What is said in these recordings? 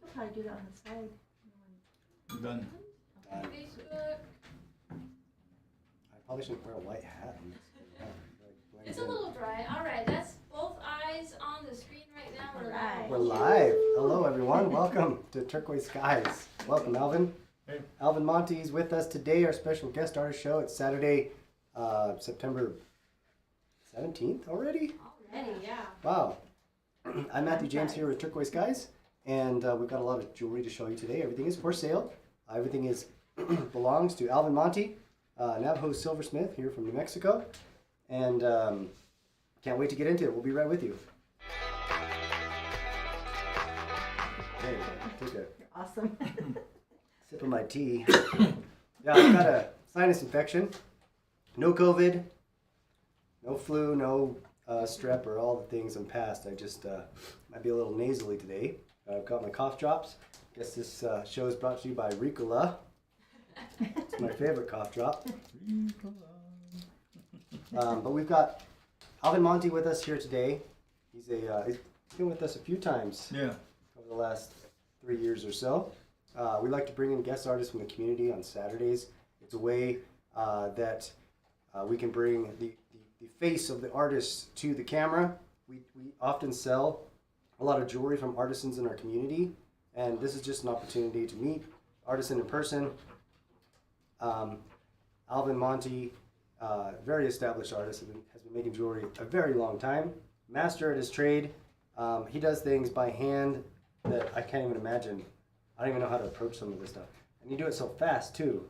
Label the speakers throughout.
Speaker 1: I'll probably do that on the side.
Speaker 2: Done.
Speaker 3: Facebook.
Speaker 4: I probably shouldn't wear a white hat.
Speaker 3: It's a little dry. All right, that's both eyes on the screen right now. We're live.
Speaker 4: We're live. Hello, everyone. Welcome to Turquoise Skies. Welcome, Alvin.
Speaker 2: Hey.
Speaker 4: Alvin Monte is with us today, our special guest artist show. It's Saturday, September 17th already?
Speaker 3: Already, yeah.
Speaker 4: Wow. I'm Matthew James here with Turquoise Skies, and we've got a lot of jewelry to show you today. Everything is for sale. Everything is belongs to Alvin Monte, Navajo silversmith here from New Mexico, and can't wait to get into it. We'll be right with you. Hey, take a
Speaker 1: You're awesome.
Speaker 4: sip of my tea. Yeah, I've got a sinus infection. No COVID, no flu, no strep, or all the things I'm past. I just might be a little nasally today. I've got my cough drops. Guess this show is brought to you by Ricola. It's my favorite cough drop. But we've got Alvin Monte with us here today. He's been with us a few times over the last 3 years or so. We like to bring in guest artists from the community on Saturdays. It's a way that we can bring the face of the artist to the camera. We often sell a lot of jewelry from artisans in our community, and this is just an opportunity to meet artisan in person. Alvin Monte, very established artist, has been making jewelry a very long time. Master at his trade. He does things by hand that I can't even imagine. I don't even know how to approach some of this stuff. And you do it so fast too.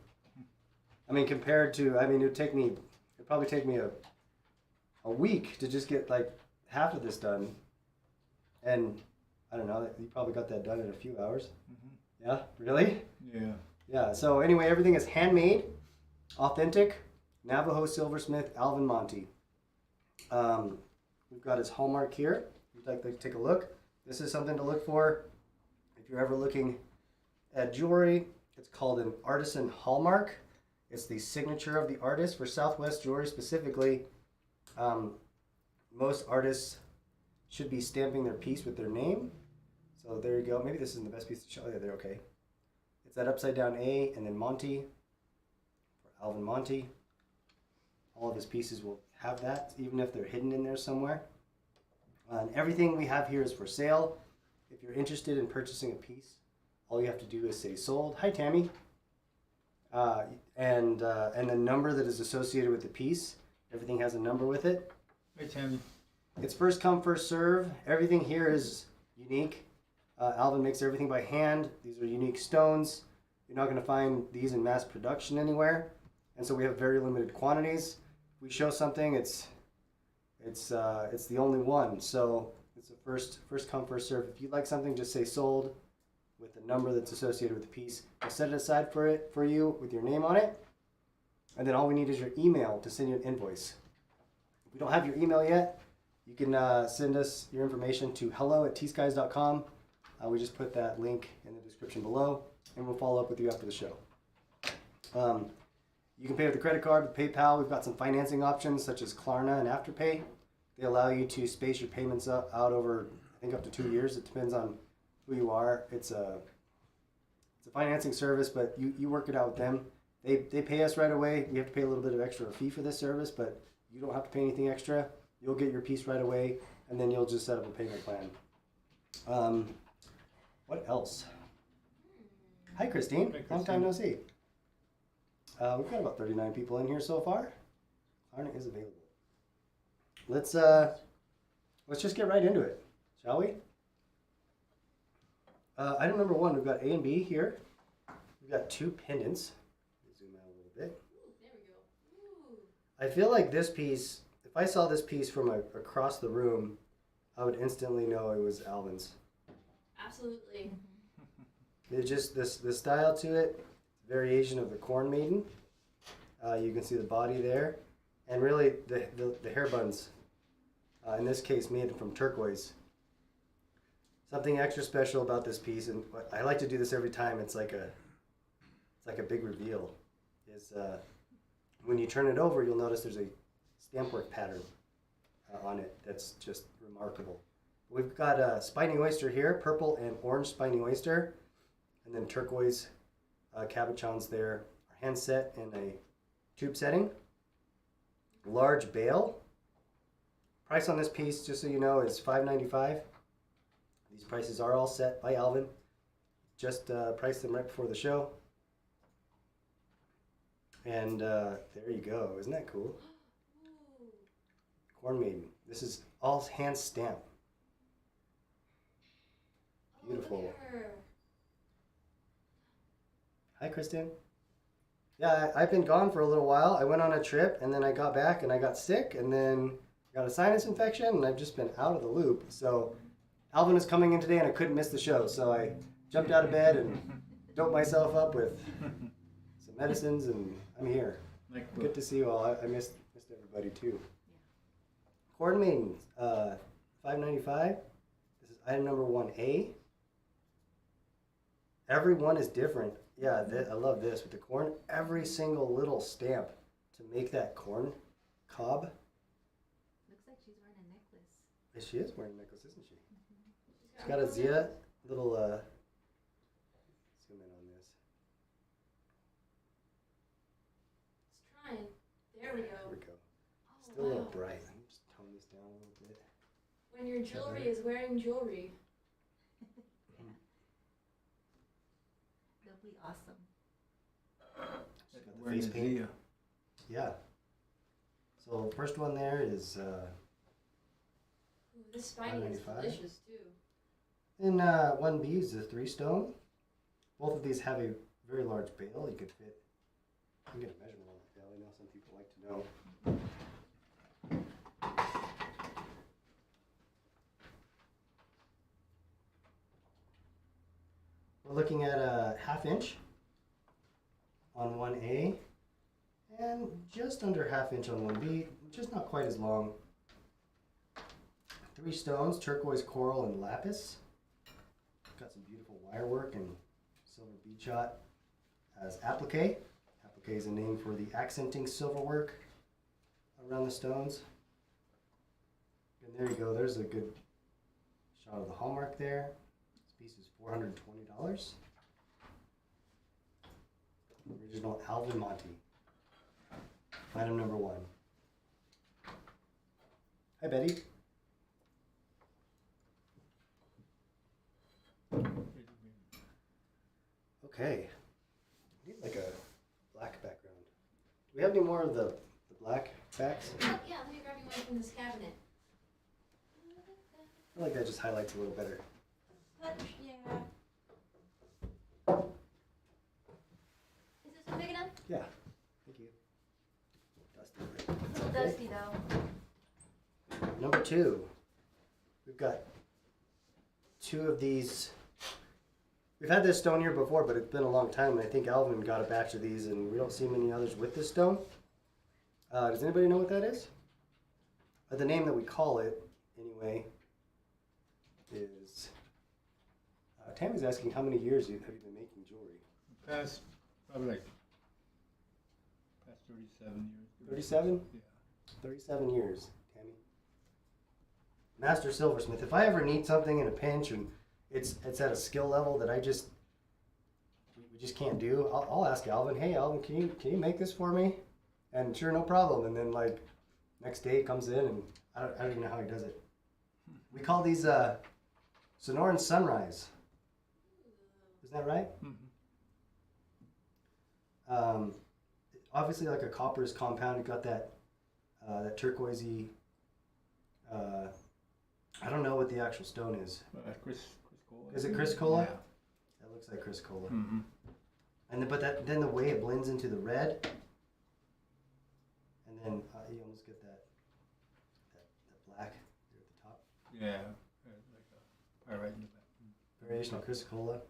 Speaker 4: I mean, compared to, it'd probably take me a week to just get like half of this done. And I don't know, you probably got that done in a few hours. Mm-hmm. Yeah, really?
Speaker 2: Yeah.
Speaker 4: Yeah, so anyway, everything is handmade, authentic, Navajo silversmith Alvin Monte. We've got his hallmark here. If you'd like to take a look, this is something to look for. If you're ever looking at jewelry, it's called an Artisan hallmark. It's the signature of the artist. For Southwest jewelry specifically, most artists should be stamping their piece with their name. So there you go. Maybe this isn't the best piece to show you. There, okay. It's that upside down A and then Monte for Alvin Monte. All of his pieces will have that, even if they're hidden in there somewhere. And everything we have here is for sale. If you're interested in purchasing a piece, all you have to do is say sold. Hi, Tammy. And the number that is associated with the piece. Everything has a number with it.
Speaker 2: Hey, Tammy.
Speaker 4: It's first come, first serve. Everything here is unique. Alvin makes everything by hand. These are unique stones. You're not going to find these in mass production anywhere. And so we have very limited quantities. If we show something, it's the only one. So it's a first come, first serve. If you'd like something, just say sold with the number that's associated with the piece. I'll set it aside for you with your name on it. And then all we need is your email to send you an invoice. If we don't have your email yet, you can send us your information to hello@tskies.com. We just put that link in the description below, and we'll follow up with you after the show. You can pay with a credit card, with PayPal. We've got some financing options such as Klarna and Afterpay. They allow you to space your payments out over, I think, up to 2 years. It depends on who you are. It's a financing service, but you work it out with them. They pay us right away. We have to pay a little bit of extra fee for this service, but you don't have to pay anything extra. You'll get your piece right away, and then you'll just set up a payment plan. What else? Hi, Christine.
Speaker 2: Hey,
Speaker 4: Long time no see. We've got about 39 people in here so far. Klarna is available. Let's just get right into it, shall we? Item number 1, we've got A and B here. We've got 2 pendants. Zoom out a little bit.
Speaker 3: Ooh, there we go. Ooh.
Speaker 4: I feel like this piece, if I saw this piece from across the room, I would instantly know it was Alvin's.
Speaker 3: Absolutely.
Speaker 4: It's just the style to it, variation of the Corn Maiden. You can see the body there, and really the hair buns. In this case, made from turquoise. Something extra special about this piece, and I like to do this every time. It's like a big reveal. Is when you turn it over, you'll notice there's a stamp work pattern on it that's just remarkable. We've got a spiny oyster here, purple and orange spiny oyster, and then turquoise cabochons there, hand set in a tube setting. Large bale. Price on this piece, just so you know, is $5.95. These prices are all set by Alvin. Just priced them right before the show. And there you go. Isn't that cool? Corn Maiden. This is all hand stamped. Beautiful.
Speaker 3: Oh, look at her.
Speaker 4: Hi, Kristen. Yeah, I've been gone for a little while. I went on a trip and then I got back and I got sick and then got a sinus infection and I've just been out of the loop. So Alvin is coming in today and I couldn't miss the show. So I jumped out of bed and doped myself up with some medicines and I'm here. Good to see you all. I missed everybody too. Corn Maidens, $5.95. This is item number 1A. Every one is different. Yeah, I love this with the corn. Every single little stamp to make that corn cob.
Speaker 1: Looks like she's wearing a necklace.
Speaker 4: She is wearing a necklace, isn't she? She's got a Zia little, zoom in on this.
Speaker 3: It's trying. There we go.
Speaker 4: There we go.
Speaker 3: Oh,
Speaker 4: Still a little
Speaker 3: wow.
Speaker 4: bright. Let me just tone this down a little bit.
Speaker 3: When your jewelry is wearing jewelry.
Speaker 1: They'll be awesome.
Speaker 4: She's got the
Speaker 2: Wearing
Speaker 4: face
Speaker 2: a
Speaker 4: paint.
Speaker 2: Zia.
Speaker 4: Yeah. So first one there is
Speaker 3: Ooh, this spiny is
Speaker 4: $5.95.
Speaker 3: delicious too.
Speaker 4: and 1B is a 3-stone. Both of these have a very large bale. You could fit. You can get a measurement on the bale. I know some people like to know. We're looking at a 1/2 inch on 1A and just under 1/2 inch on 1B, just not quite as long. 3 stones, turquoise, coral, and lapis. Got some beautiful wire work and silver bead shot as applique. Applique is a name for the accenting silver work around the stones. And there you go, there's a good shot of the hallmark there. This piece is $420. Original Alvin Monte. Item number 1. Hi, Betty. Okay. I need like a black background. Do we have any more of the black backs?
Speaker 3: Oh, yeah, let me grab you one from this cabinet.
Speaker 4: I feel like that just highlights a little better.
Speaker 3: Yeah. Is this one big enough?
Speaker 4: Yeah. Thank you. Dusty.
Speaker 3: It's a little dusty though.
Speaker 4: Number 2. We've got 2 of these. We've had this stone here before, but it's been a long time, and I think Alvin got a batch of these, and we don't see many others with this stone. Does anybody know what that is? The name that we call it, anyway, is... Tammy's asking how many years have you been making jewelry?
Speaker 2: Past, probably like, past 37 years.
Speaker 4: 37?
Speaker 2: Yeah.
Speaker 4: 37 years, Tammy. Master silversmith. If I ever need something in a pinch and it's at a skill level that we just can't do, I'll ask Alvin, hey Alvin, can you make this for me? And sure, no problem. And then like next day he comes in and I don't even know how he does it. We call these Sonoran Sunrise. Isn't that right?
Speaker 2: Mm-hmm.
Speaker 4: Obviously like a copper is compound. It got that turquoisey. I don't know what the actual stone is.
Speaker 2: Chris Cola.
Speaker 4: Is it Chris Cola?
Speaker 2: Yeah.
Speaker 4: That looks like Chris Cola.
Speaker 2: Mm-hmm.
Speaker 4: And then the way it blends into the red, and then you almost get that black there at the top.
Speaker 2: Yeah. Like a pyrite in the back.
Speaker 4: Variation of Chris Cola.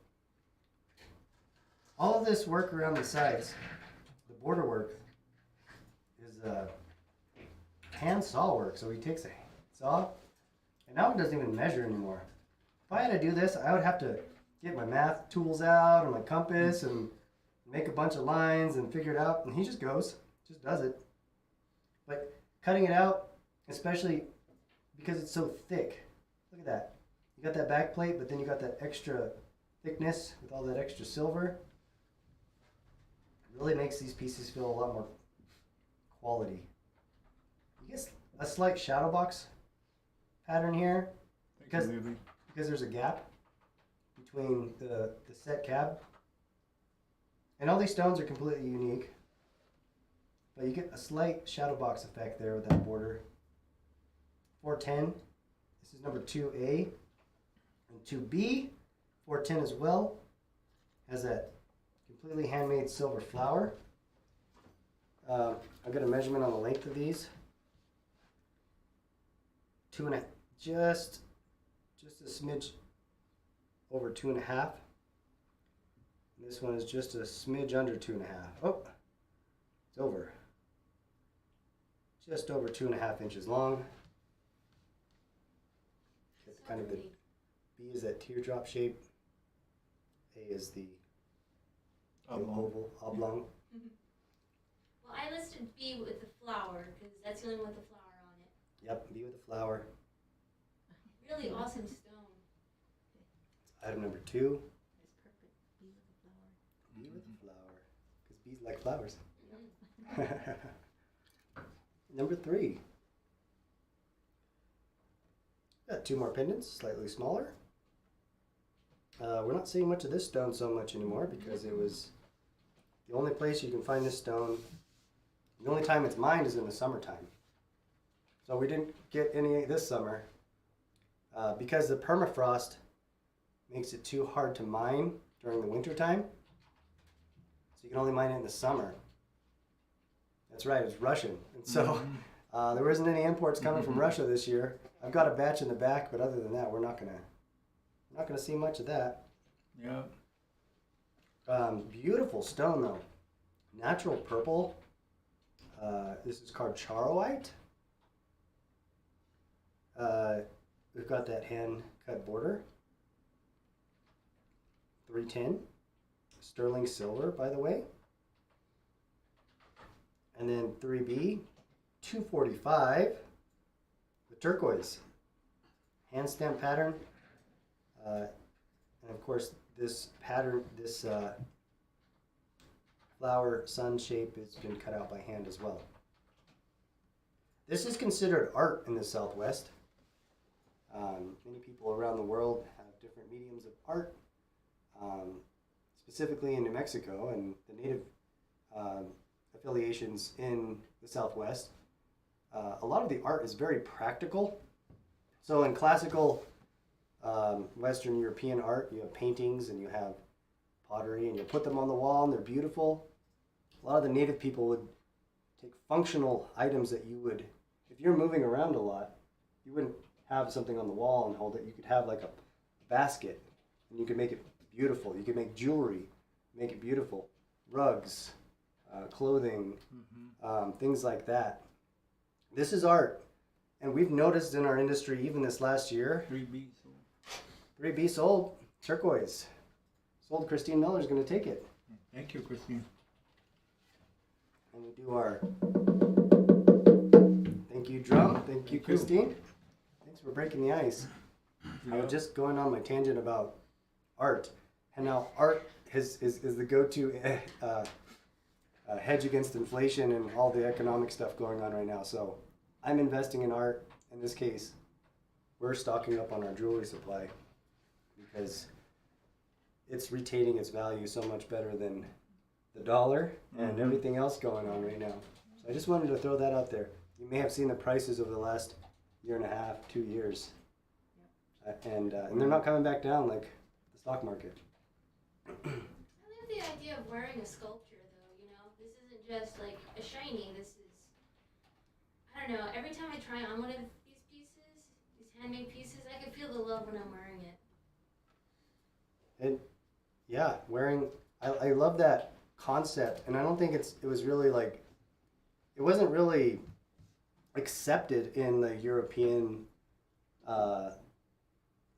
Speaker 4: All of this work around the sides, the border work, is hand saw work. So he takes a saw, and now it doesn't even measure anymore. If I had to do this, I would have to get my math tools out and my compass and make a bunch of lines and figure it out. And he just goes, just does it. But cutting it out, especially because it's so thick. Look at that. You got that back plate, but then you got that extra thickness with all that extra silver. It really makes these pieces feel a lot more quality. You get a slight shadow box pattern here because there's a gap between the set cab. And all these stones are completely unique. But you get a slight shadow box effect there with that border. 410. This is number 2A. And 2B, 410 as well. Has that completely handmade silver flower. I've got a measurement on the length of these. 2.5, just a smidge over 2.5. This one is just a smidge under 2.5. Oh, it's over. Just over 2.5 inches long. It's kind of the B is that teardrop shape. A is the oval, oblong.
Speaker 3: Well, I listed B with the flower because that's the only one with the flower on it.
Speaker 4: Yep, B with the flower.
Speaker 3: Really awesome stone.
Speaker 4: It's item number 2.
Speaker 1: It's perfect. B with the flower.
Speaker 4: B with the flower. Because bees like flowers. Number 3. Got 2 more pendants, slightly smaller. We're not seeing much of this stone so much anymore because it was the only place you can find this stone. The only time it's mined is in the summertime. So we didn't get any this summer because the permafrost makes it too hard to mine during the winter time. So you can only mine it in the summer. That's right, it was Russian. And so there wasn't any imports coming from Russia this year. I've got a batch in the back, but other than that, we're not gonna see much of that.
Speaker 2: Yeah.
Speaker 4: Beautiful stone though, natural purple. This is called charoite. We've got that hand cut border. 310, sterling silver, by the way. And then 3B, 245, the turquoise hand stamp pattern. And of course, this pattern, this flower sun shape has been cut out by hand as well. This is considered art in the Southwest. Many people around the world have different mediums of art, specifically in New Mexico and the native affiliations in the Southwest. A lot of the art is very practical. So in classical Western European art, you have paintings and you have pottery and you put them on the wall and they're beautiful. A lot of the native people would take functional items that you would, if you're moving around a lot, you wouldn't have something on the wall and hold it. You could have like a basket and you could make it beautiful. You could make jewelry, make it beautiful. Rugs, clothing, things like that. This is art. And we've noticed in our industry, even this last year,
Speaker 2: 3B sold.
Speaker 4: 3B sold, turquoise. Sold. Christine Miller's going to take it.
Speaker 2: Thank you, Christine.
Speaker 4: And we do our thank you drum. Thank you, Christine. Thanks for breaking the ice. I was just going on my tangent about art. And now art is the go-to hedge against inflation and all the economic stuff going on right now. So I'm investing in art. In this case, we're stocking up on our jewelry supply because it's retaining its value so much better than the dollar and everything else going on right now. So I just wanted to throw that out there. You may have seen the prices over the last year and a half, 2 years. And they're not coming back down like the stock market.
Speaker 3: I love the idea of wearing a sculpture though, you know? This isn't just like a shiny, this is, I don't know, every time I try on one of these pieces, these handmade pieces, I can feel the love when I'm wearing it.
Speaker 4: And yeah, I love that concept, and I don't think it was really like, it wasn't really accepted in the European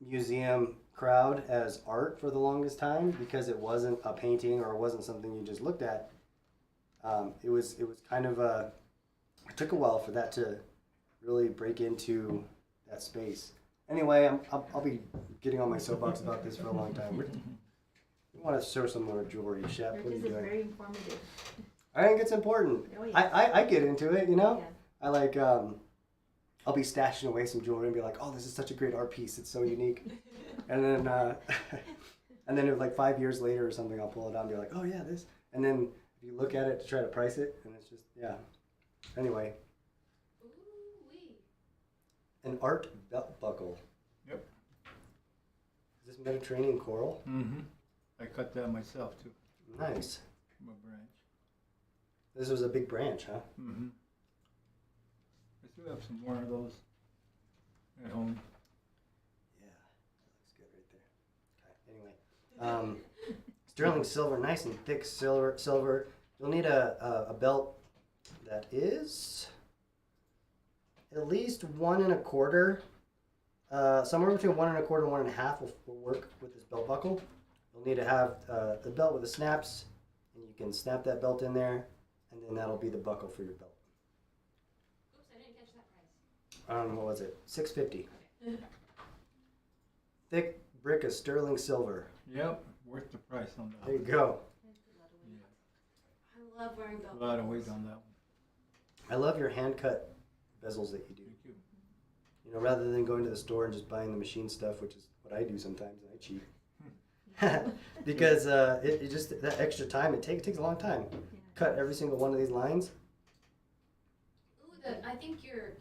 Speaker 4: museum crowd as art for the longest time because it wasn't a painting or it wasn't something you just looked at. It was kind of it took a while for that to really break into that space. Anyway, I'll be getting on my soapbox about this for a long time. We want to show some more jewelry, Shep. What are you
Speaker 1: This is
Speaker 4: doing?
Speaker 1: very informative.
Speaker 4: I think it's important.
Speaker 1: Oh, yeah.
Speaker 4: I get into it, you know?
Speaker 1: Yeah.
Speaker 4: I like, I'll be stashing away some jewelry and be like, oh, this is such a great art piece. It's so unique. And then, and then if like 5 years later or something, I'll pull it out and be like, oh yeah, this. And then if you look at it to try to price it, and it's just, yeah. Anyway,
Speaker 3: Ooh-wee.
Speaker 4: an art belt buckle.
Speaker 2: Yep.
Speaker 4: Is this Mediterranean coral?
Speaker 2: Mm-hmm. I cut that myself too,
Speaker 4: Nice.
Speaker 2: from a branch.
Speaker 4: This was a big branch, huh?
Speaker 2: Mm-hmm. I still have some more of those at home.
Speaker 4: Yeah, that looks good right there. Okay, anyway, sterling silver, nice and thick silver. You'll need a belt that is at least 1 1/4. Somewhere between 1 1/4 and 1 1/2 will work with this belt buckle. You'll need to have the belt with the snaps, and you can snap that belt in there, and then that'll be the buckle for your belt.
Speaker 3: Oops, I didn't catch that price.
Speaker 4: What was it? $6.50.
Speaker 3: Okay.
Speaker 4: Thick brick of sterling silver.
Speaker 2: Yep, worth the price on that.
Speaker 4: There you go.
Speaker 3: I love wearing belt
Speaker 2: A lot of
Speaker 3: buckles.
Speaker 2: weight on that one.
Speaker 4: I love your hand cut bezels that you do.
Speaker 2: Thank you.
Speaker 4: You know, rather than going to the store and just buying the machine stuff, which is what I do sometimes, and I cheat. Because it just, that extra time, it takes a long time. Cut every single one of these lines.
Speaker 3: Ooh, I think your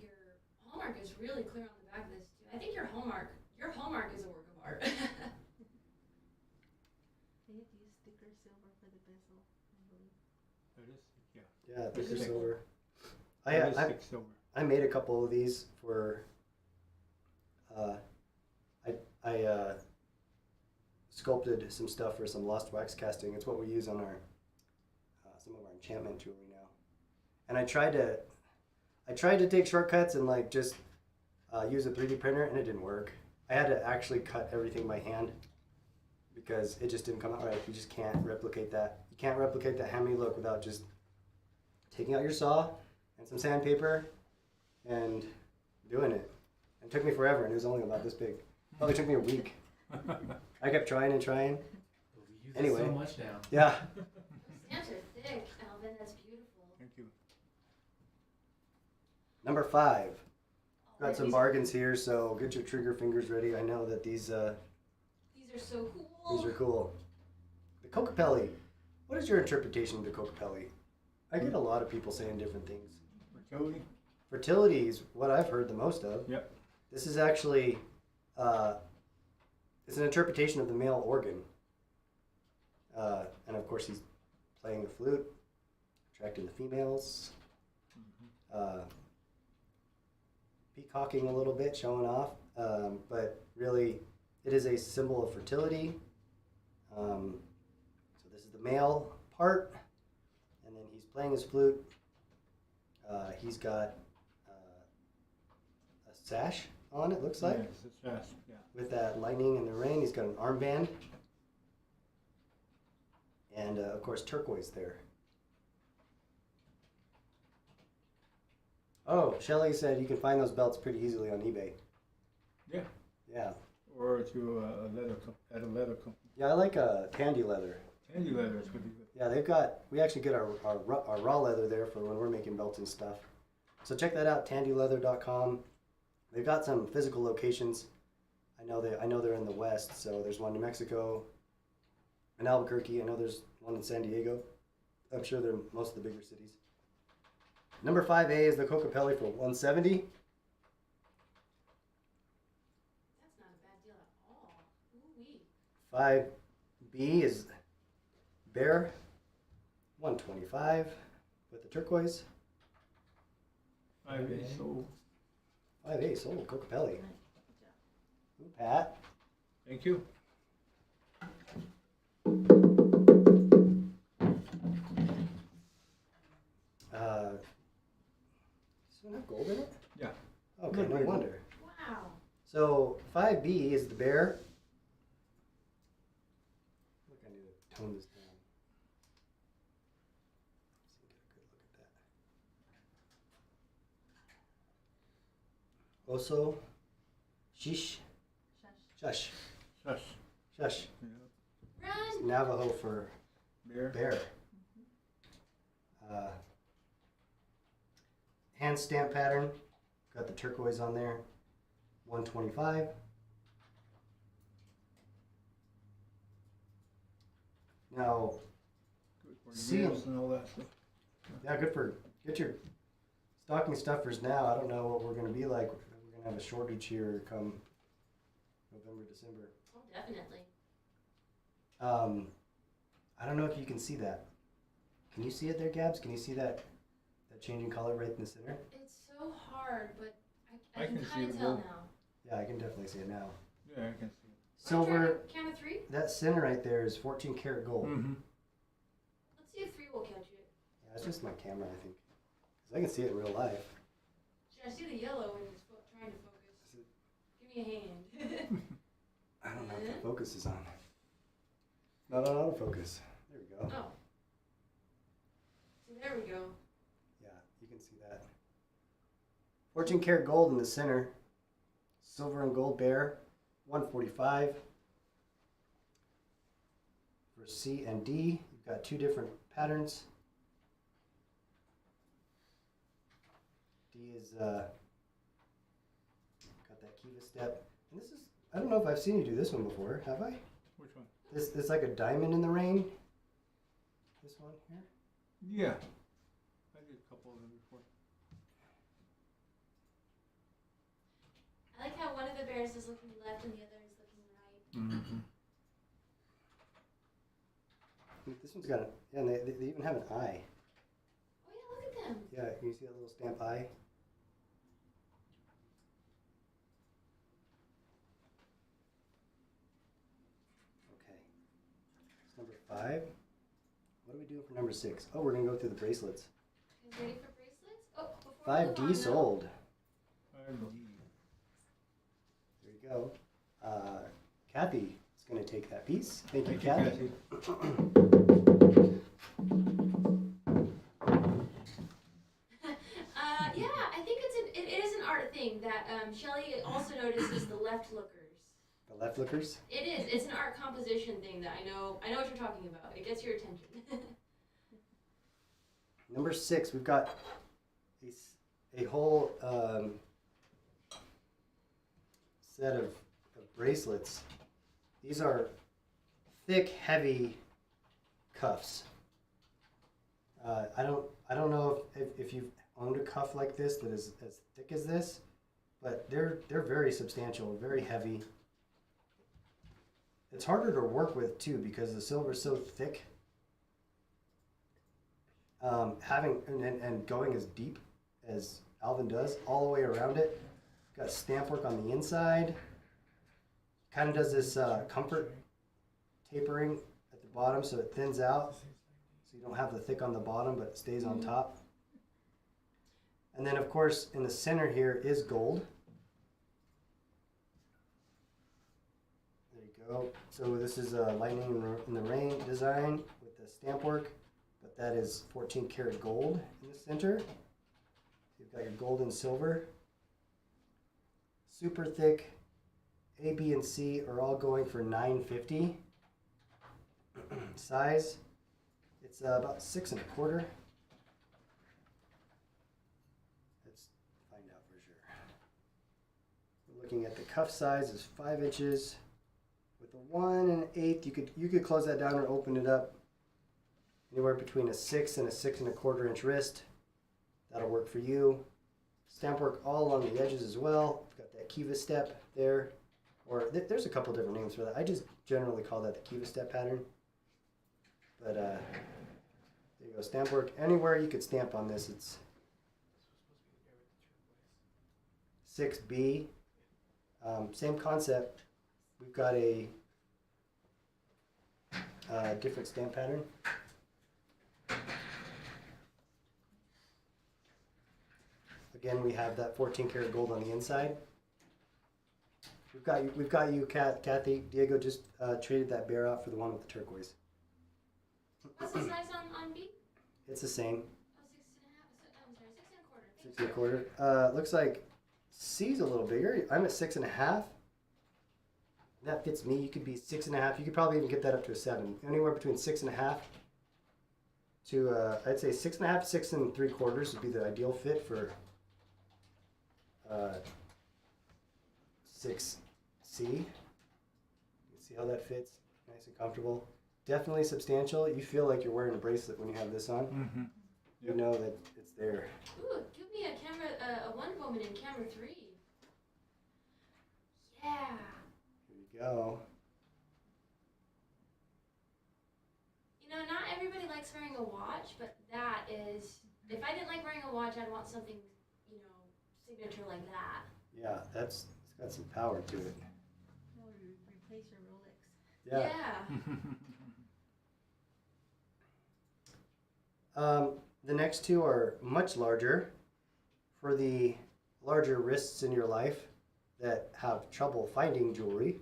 Speaker 3: hallmark is really clear on the back of this too. I think your hallmark is a work of art.
Speaker 1: They had to use thicker silver for the bezel, I believe.
Speaker 2: That is, yeah.
Speaker 4: Yeah, thicker
Speaker 2: Thick.
Speaker 4: silver.
Speaker 2: That is
Speaker 4: I
Speaker 2: thick silver.
Speaker 4: I made a couple of these for, I sculpted some stuff for some lost wax casting. It's what we use on our, some of our enchantment jewelry now. And I tried to take shortcuts and like just use a 3D printer, and it didn't work. I had to actually cut everything by hand because it just didn't come out right. You just can't replicate that. You can't replicate that handmade look without just taking out your saw and some sandpaper and doing it. It took me forever, and it was only about this big. Probably took me a week. I kept trying and trying.
Speaker 5: We use it
Speaker 4: Anyway.
Speaker 5: so much now.
Speaker 4: Yeah.
Speaker 3: Those stamps are thick, Alvin. That's beautiful.
Speaker 2: Thank you.
Speaker 4: Number 5.
Speaker 3: Oh,
Speaker 4: Got some
Speaker 3: these-
Speaker 4: bargains here, so get your trigger fingers ready. I know that these
Speaker 3: These are so cool.
Speaker 4: are cool. The Kokopelli. What is your interpretation of the Kokopelli? I get a lot of people saying different things.
Speaker 2: Fertility?
Speaker 4: Fertility is what I've heard the most of.
Speaker 2: Yep.
Speaker 4: This is actually, it's an interpretation of the male organ. And of course he's playing the flute, attracting the females, peacocking a little bit, showing off. But really, it is a symbol of fertility. So this is the male part, and then he's playing his flute. He's got a sash on, it looks like,
Speaker 2: Yes, it's fast, yeah.
Speaker 4: with that lightning and the rain. He's got an armband. And of course, turquoise there. Oh, Shelly said you can find those belts pretty easily on eBay.
Speaker 2: Yeah.
Speaker 4: Yeah.
Speaker 2: Or to at a leather company.
Speaker 4: Yeah, I like Tandy leather.
Speaker 2: Tandy leather is pretty good.
Speaker 4: Yeah, we actually get our raw leather there for when we're making belts and stuff. So check that out, tandyleather.com. They've got some physical locations. I know they're in the West, so there's one in New Mexico, in Albuquerque. I know there's one in San Diego. I'm sure they're in most of the bigger cities. Number 5A is the Kokopelli for $170.
Speaker 3: That's not a bad deal at all. Ooh-wee.
Speaker 4: 5B is Bear, $125 with the turquoise.
Speaker 2: 5A sold.
Speaker 4: 5A sold Kokopelli.
Speaker 1: Nice. Good job.
Speaker 4: Ooh, Pat.
Speaker 2: Thank you.
Speaker 4: Does this one have gold in it?
Speaker 2: Yeah.
Speaker 4: Okay, no
Speaker 2: Good.
Speaker 4: wonder.
Speaker 3: Wow.
Speaker 4: So 5B is the bear. Look, I need to tone this down. Let's see, get a good look at that. Oso, Sheesh.
Speaker 1: Shush.
Speaker 4: Shush.
Speaker 2: Shush.
Speaker 4: Shush.
Speaker 2: Yeah.
Speaker 3: Run!
Speaker 4: It's Navajo for
Speaker 2: Bear.
Speaker 4: bear. Hand stamp pattern. Got the turquoise on there. 125. Now,
Speaker 2: Good for
Speaker 4: See
Speaker 2: gifts
Speaker 4: 'em.
Speaker 2: and all that stuff.
Speaker 4: yeah, good for get your stocking stuffers now. I don't know what we're going to be like. We're going to have a shortage here come November, December.
Speaker 3: Oh, definitely.
Speaker 4: I don't know if you can see that. Can you see it there, Gabs? Can you see that changing color right in the center?
Speaker 3: It's so hard, but I
Speaker 2: I
Speaker 3: can
Speaker 2: can see
Speaker 3: kind
Speaker 2: the
Speaker 3: of tell
Speaker 2: gold.
Speaker 3: now.
Speaker 4: Yeah, I can definitely see it now.
Speaker 2: Yeah, I can see it.
Speaker 4: Silver,
Speaker 3: Count of 3?
Speaker 4: that center right there is 14 karat gold.
Speaker 2: Mm-hmm.
Speaker 3: Let's see if 3 will catch it.
Speaker 4: Yeah, it's just my camera, I think. 'Cause I can see it in real life.
Speaker 3: I see the yellow when it's trying to focus. Give me a hand.
Speaker 4: I don't know if the focus is on. Not on autofocus. There we go.
Speaker 3: Oh. So there we go.
Speaker 4: Yeah, you can see that. 14 karat gold in the center. Silver and gold bear, 145. For C and D, you've got 2 different patterns. D is got that Kiva step. And this is, I don't know if I've seen you do this one before, have I?
Speaker 2: Which one?
Speaker 4: This it's like a diamond in the rain. This one here.
Speaker 2: Yeah. I did a couple of them before.
Speaker 3: I like how one of the bears is looking left and the other is looking right.
Speaker 2: Mm-hmm.
Speaker 4: This one's got a, yeah, and they even have an eye.
Speaker 3: Oh yeah, look at them.
Speaker 4: Yeah, can you see that little stamp eye? Okay. It's number 5. What are we doing for number 6? Oh, we're gonna go through the bracelets.
Speaker 3: You guys ready for bracelets? Oh, before we move
Speaker 4: 5D
Speaker 3: on, though,
Speaker 4: sold.
Speaker 2: 5D.
Speaker 4: There you go. Kathy is gonna take that piece. Thank you,
Speaker 2: Thank you,
Speaker 4: Kathy.
Speaker 3: Yeah, I think it is an art thing that Shelley also notices the left lookers.
Speaker 4: The left lookers.
Speaker 3: It is. It's an art composition thing that I know what you're talking about. It gets your attention.
Speaker 4: Number 6, we've got a whole set of bracelets. These are thick, heavy cuffs. I don't know if you've owned a cuff like this that is as thick as this, but they're very substantial, very heavy. It's harder to work with too because the silver is so thick. Having and going as deep as Alvin does all the way around it. Got stamp work on the inside. Kind of does this comfort tapering at the bottom so it thins out. So you don't have the thick on the bottom, but it stays on top. And then of course in the center here is gold. There you go. So this is a lightning in the rain design with the stamp work, but that is 14 karat gold in the center. You've got your gold and silver. Super thick. A, B, and C are all going for $9.50. Size, it's about 6 1/4. Let's find out for sure. We're looking at the cuff size is 5 inches. With a 1 1/8, you could close that down or open it up. Anywhere between a 6 and a 6 1/4 inch wrist. That'll work for you. Stamp work all along the edges as well. We've got that Kiva step there. Or there's a couple different names for that. I just generally call that the Kiva step pattern. But there you go. Stamp work. Anywhere you could stamp on this, it's 6B. Same concept. We've got a different stamp pattern. Again, we have that 14 karat gold on the inside. We've got you, Kathy. Diego just traded that bear out for the one with the turquoise.
Speaker 3: What's the size on B?
Speaker 4: It's the same.
Speaker 3: Oh, 6 1/2. I'm sorry, 6 1/4.
Speaker 4: 6 1/4. Looks like C's a little bigger. I'm at 6.5. That fits me. You could be 6.5. You could probably even get that up to a 7. Anywhere between 6.5 to I'd say 6.5, 6 3/4 would be the ideal fit for 6C. You can see how that fits. Nice and comfortable. Definitely substantial. You feel like you're wearing a bracelet when you have this on.
Speaker 2: Mm-hmm.
Speaker 4: You know that it's there.
Speaker 3: Ooh, give me a Wonder Woman in camera 3. Yeah.
Speaker 4: Here you go.
Speaker 3: You know, not everybody likes wearing a watch, but that is, if I didn't like wearing a watch, I'd want something, you know, signature like that.
Speaker 4: Yeah, it's got some power to it.
Speaker 1: That would replace your Rolex.
Speaker 4: Yeah. The next two are much larger. For the larger wrists in your life that have trouble finding jewelry,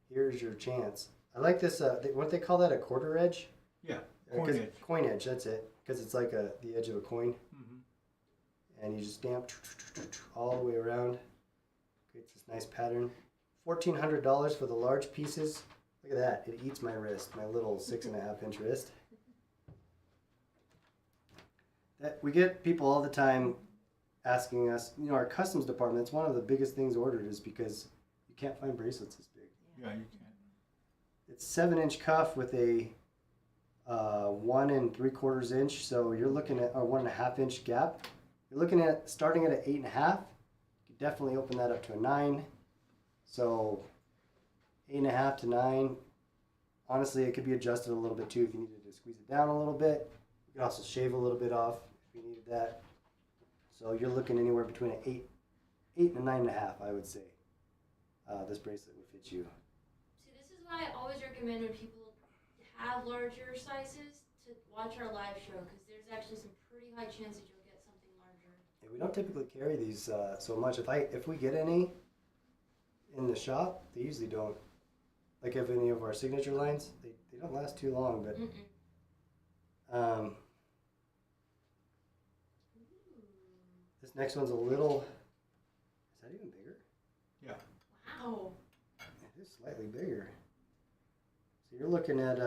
Speaker 4: here's your chance. I like this, what they call that, a quarter edge?
Speaker 2: Yeah, coin edge.
Speaker 4: Coin edge, that's it. Because it's like the edge of a coin.
Speaker 2: Mm-hmm.
Speaker 4: And you just stamp all the way around. Creates this nice pattern. $1,400 for the large pieces. Look at that, it eats my wrist, my little 6.5-inch wrist. We get people all the time asking us, you know, our customs department, it's one of the biggest things ordered is because you can't find bracelets this big.
Speaker 2: Yeah, you can.
Speaker 4: It's 7-inch cuff with a 1 3/4 inch, so you're looking at a 1.5-inch gap. You're looking at starting at an 8.5. You can definitely open that up to a 9. So 8.5 to 9. Honestly, it could be adjusted a little bit too if you needed to squeeze it down a little bit. You could also shave a little bit off if you needed that. So you're looking anywhere between an 8 and a 9.5, I would say. This bracelet would fit you.
Speaker 3: See, this is why I always recommend when people have larger sizes to watch our live show, because there's actually some pretty high chances you'll get something larger.
Speaker 4: Yeah, we don't typically carry these so much. If we get any in the shop, they usually don't. Like if any of our signature lines, they don't last too long. But this next one's a little. Is that even bigger?
Speaker 2: Yeah.
Speaker 3: Wow.
Speaker 4: It is slightly bigger. So you're looking at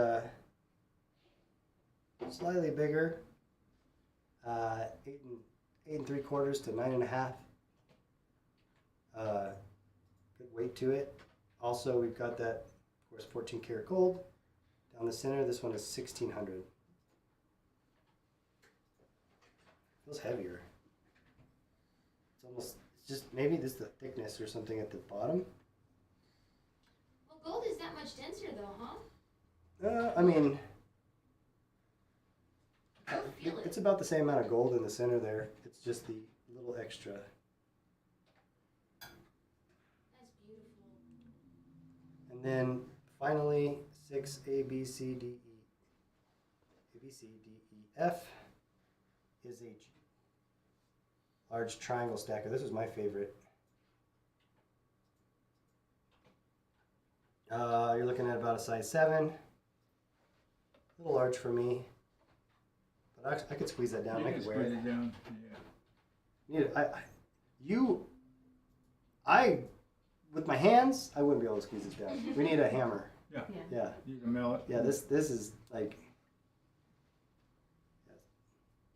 Speaker 4: slightly bigger, 8 3/4 to 9.5. Good weight to it. Also, we've got that, of course, 14 karat gold down the center. This one is 1,600. Feels heavier. It's just maybe this is the thickness or something at the bottom.
Speaker 3: Well, gold is that much denser though, huh?
Speaker 4: I mean,
Speaker 3: I don't feel it.
Speaker 4: it's about the same amount of gold in the center there. It's just the little extra.
Speaker 3: That's beautiful.
Speaker 4: And then finally, 6 A, B, C, D, E. A, B, C, D, E, F is a large triangle stacker. This was my favorite. You're looking at about a size 7. A little large for me. But I could squeeze that down.
Speaker 2: You
Speaker 4: I
Speaker 2: can
Speaker 4: could wear
Speaker 2: squeeze
Speaker 4: it.
Speaker 2: it down. Yeah.
Speaker 4: Need it. With my hands, I wouldn't be able to squeeze this down. We need a hammer.
Speaker 2: Yeah.
Speaker 4: Yeah.
Speaker 2: You can mill it.
Speaker 4: Yeah, this is like.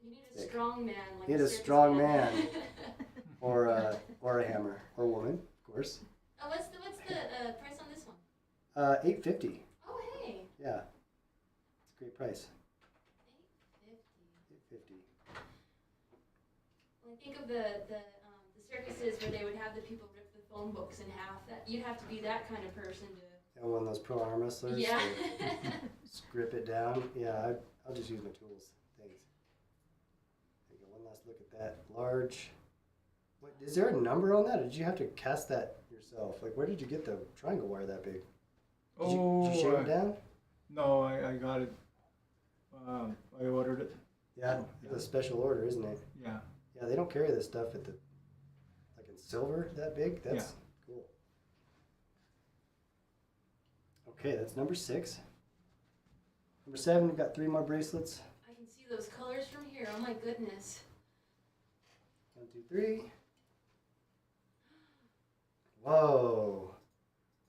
Speaker 3: You need a
Speaker 4: Thick.
Speaker 3: strong man. Like
Speaker 4: You need a
Speaker 3: circus
Speaker 4: strong man. Or a hammer, or a woman, of course.
Speaker 3: Oh, what's the price on this one?
Speaker 4: $850.
Speaker 3: Oh, hey.
Speaker 4: Yeah, it's a great price.
Speaker 3: $850.
Speaker 4: $850.
Speaker 3: When I think of the circuses where they would have the people rip the phone books in half, that you'd have to be that kind of person to.
Speaker 4: And one of those pro arm wrestlers.
Speaker 3: Yeah.
Speaker 4: Strip it down. Yeah, I'll just use my tools. Thanks. There you go. One last look at that large. What, is there a number on that, or did you have to cast that yourself? Like, where did you get the triangle wire that big? Did you shave it down?
Speaker 2: No, I got it. I ordered it.
Speaker 4: Yeah, it's a special order, isn't it?
Speaker 2: Yeah.
Speaker 4: Yeah, they don't carry this stuff at like in silver that big. That's cool. Okay, that's number 6. Number 7, we've got 3 more bracelets.
Speaker 3: I can see those colors from here. Oh my goodness.
Speaker 4: 1, 2, 3. Whoa.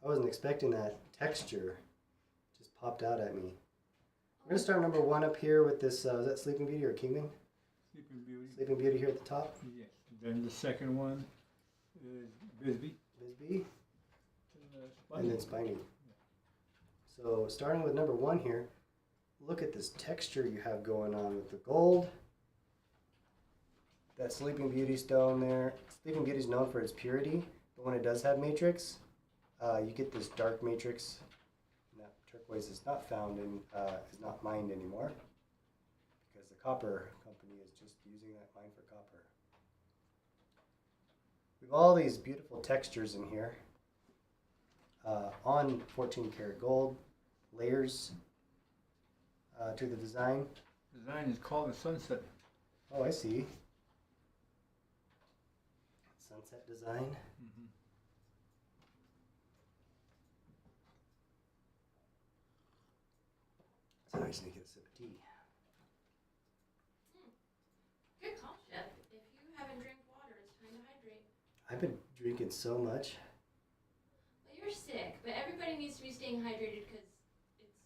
Speaker 4: I wasn't expecting that texture. Just popped out at me. We're going to start number 1 up here with this, is that Sleeping Beauty or Kingman?
Speaker 2: Sleeping Beauty.
Speaker 4: Sleeping Beauty here at the top.
Speaker 2: Yes. Then the second one is Bisbee.
Speaker 4: Bisbee.
Speaker 2: And
Speaker 4: And then Spiny. So starting with number 1 here, look at this texture you have going on with the gold. That Sleeping Beauty stone there. Sleeping Beauty is known for its purity, but when it does have matrix, you get this dark matrix. And that turquoise is not found in, is not mined anymore, because the copper company is just using that mine for copper. We have all these beautiful textures in here on 14 karat gold, layers to the design.
Speaker 2: Design is called the Sunset.
Speaker 4: Oh, I see. Sunset design.
Speaker 2: Mm-hmm.
Speaker 4: So I just need to get a sip of tea.
Speaker 3: Good call, Chef. If you haven't drank water, it's time to hydrate.
Speaker 4: I've been drinking so much.
Speaker 3: Well, you're sick, but everybody needs to be staying hydrated because it's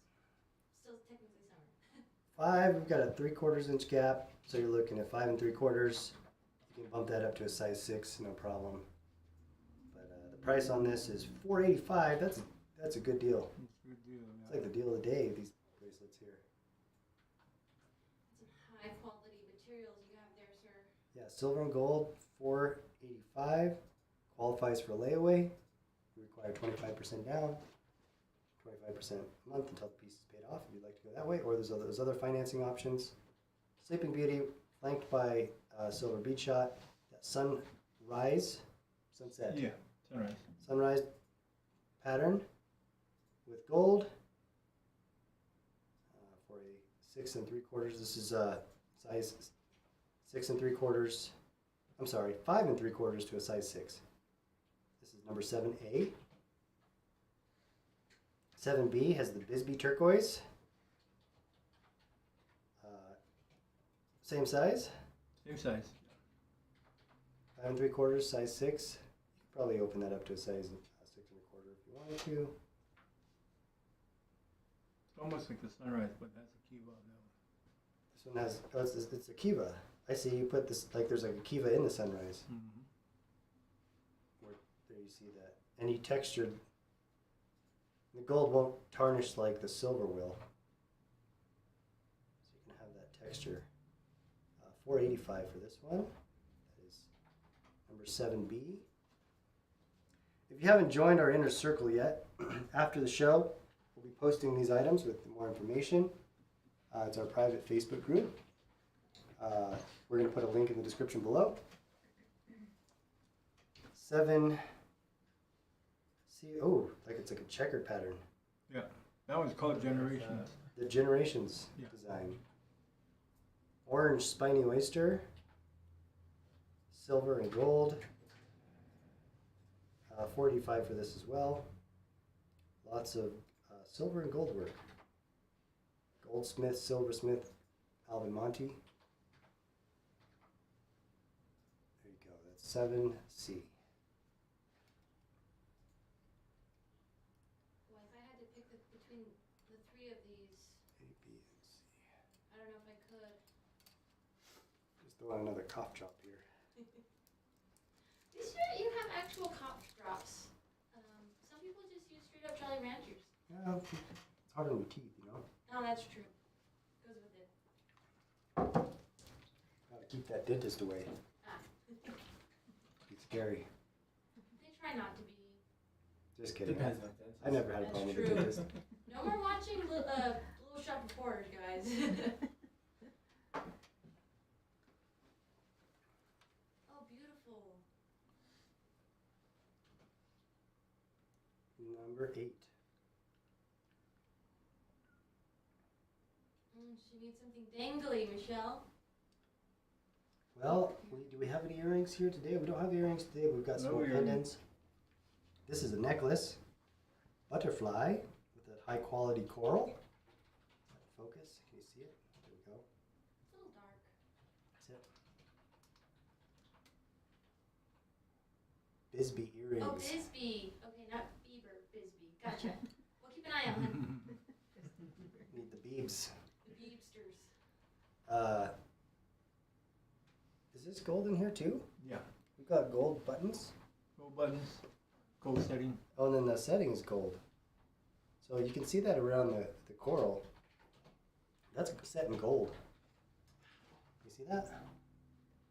Speaker 3: still technically summer.
Speaker 4: 5, we've got a 3/4 inch gap, so you're looking at 5 3/4. You can bump that up to a size 6, no problem. But the price on this is $485. That's a good deal.
Speaker 2: It's a good deal.
Speaker 4: It's like the deal of the day, these bracelets here.
Speaker 3: Some high quality materials you have there, sir.
Speaker 4: Yeah, silver and gold, $485. Qualifies for layaway. We require 25% down, 25% a month until the piece is paid off if you'd like to go that way, or there's other financing options. Sleeping Beauty, flanked by silver bead shot. That sunset,
Speaker 2: Yeah, sunrise.
Speaker 4: sunrise pattern with gold for a 6 3/4. This is size 6 3/4. I'm sorry, 5 3/4 to a size 6. This is number 7A. 7B has the Bisbee turquoise. Same size.
Speaker 2: Same size.
Speaker 4: 5 3/4, size 6. You could probably open that up to a size 6 1/4 if you wanted to.
Speaker 2: It's almost like the sunrise, but that's a kiva on that one.
Speaker 4: This one has, oh, it's a kiva. I see you put this, like there's like a kiva in the sunrise.
Speaker 2: Mm-hmm.
Speaker 4: There you see that. And you textured, the gold won't tarnish like the silver will. So you can have that texture. $485 for this one. That is number 7B. If you haven't joined our inner circle yet, after the show, we'll be posting these items with more information. It's our private Facebook group. We're going to put a link in the description below. 7. See, oh, like it's like a checkered pattern.
Speaker 2: Yeah, that one's called Generations.
Speaker 4: The Generations
Speaker 2: Yeah.
Speaker 4: design. Orange spiny oyster. Silver and gold. $485 for this as well. Lots of silver and gold work. Goldsmith, silversmith, Alvin Monte. There you go. That's 7C.
Speaker 3: Well, if I had to pick between the 3 of these,
Speaker 4: A, B, and C.
Speaker 3: I don't know if I could.
Speaker 4: Just throw on another cough drop here.
Speaker 3: This year you have actual cough drops. Some people just use straight up Jolly Ranchers.
Speaker 4: Yeah, it's hard on your teeth, you know.
Speaker 3: Oh, that's true. Goes with it.
Speaker 4: Gotta keep that dentist away.
Speaker 3: Ah.
Speaker 4: It's scary.
Speaker 3: They try not to be.
Speaker 4: Just kidding.
Speaker 5: Depends on dentist.
Speaker 4: I never had a
Speaker 3: That's
Speaker 4: problem with the
Speaker 3: true.
Speaker 4: dentist.
Speaker 3: No more watching Little Shop of Horrors, guys. Oh, beautiful.
Speaker 4: Number 8.
Speaker 3: She needs something dangly, Michelle.
Speaker 4: Well, do we have any earrings here today? We don't have earrings today. We've got some
Speaker 2: No
Speaker 4: more
Speaker 2: earrings.
Speaker 4: pendants. This is a necklace. Butterfly with a high quality coral. Focus. Can you see it? There we go.
Speaker 3: It's a little dark.
Speaker 4: That's Bisbee earrings.
Speaker 3: Oh, Bisbee. Okay, not Bieber. Bisbee. Gotcha. We'll keep an eye on him.
Speaker 4: Need the Biebs.
Speaker 3: The Biebsters.
Speaker 4: Is this gold in here too?
Speaker 2: Yeah.
Speaker 4: We've got gold buttons.
Speaker 2: Gold buttons, gold setting.
Speaker 4: Oh, and then the setting is gold. So you can see that around the coral. That's set in gold. You see that?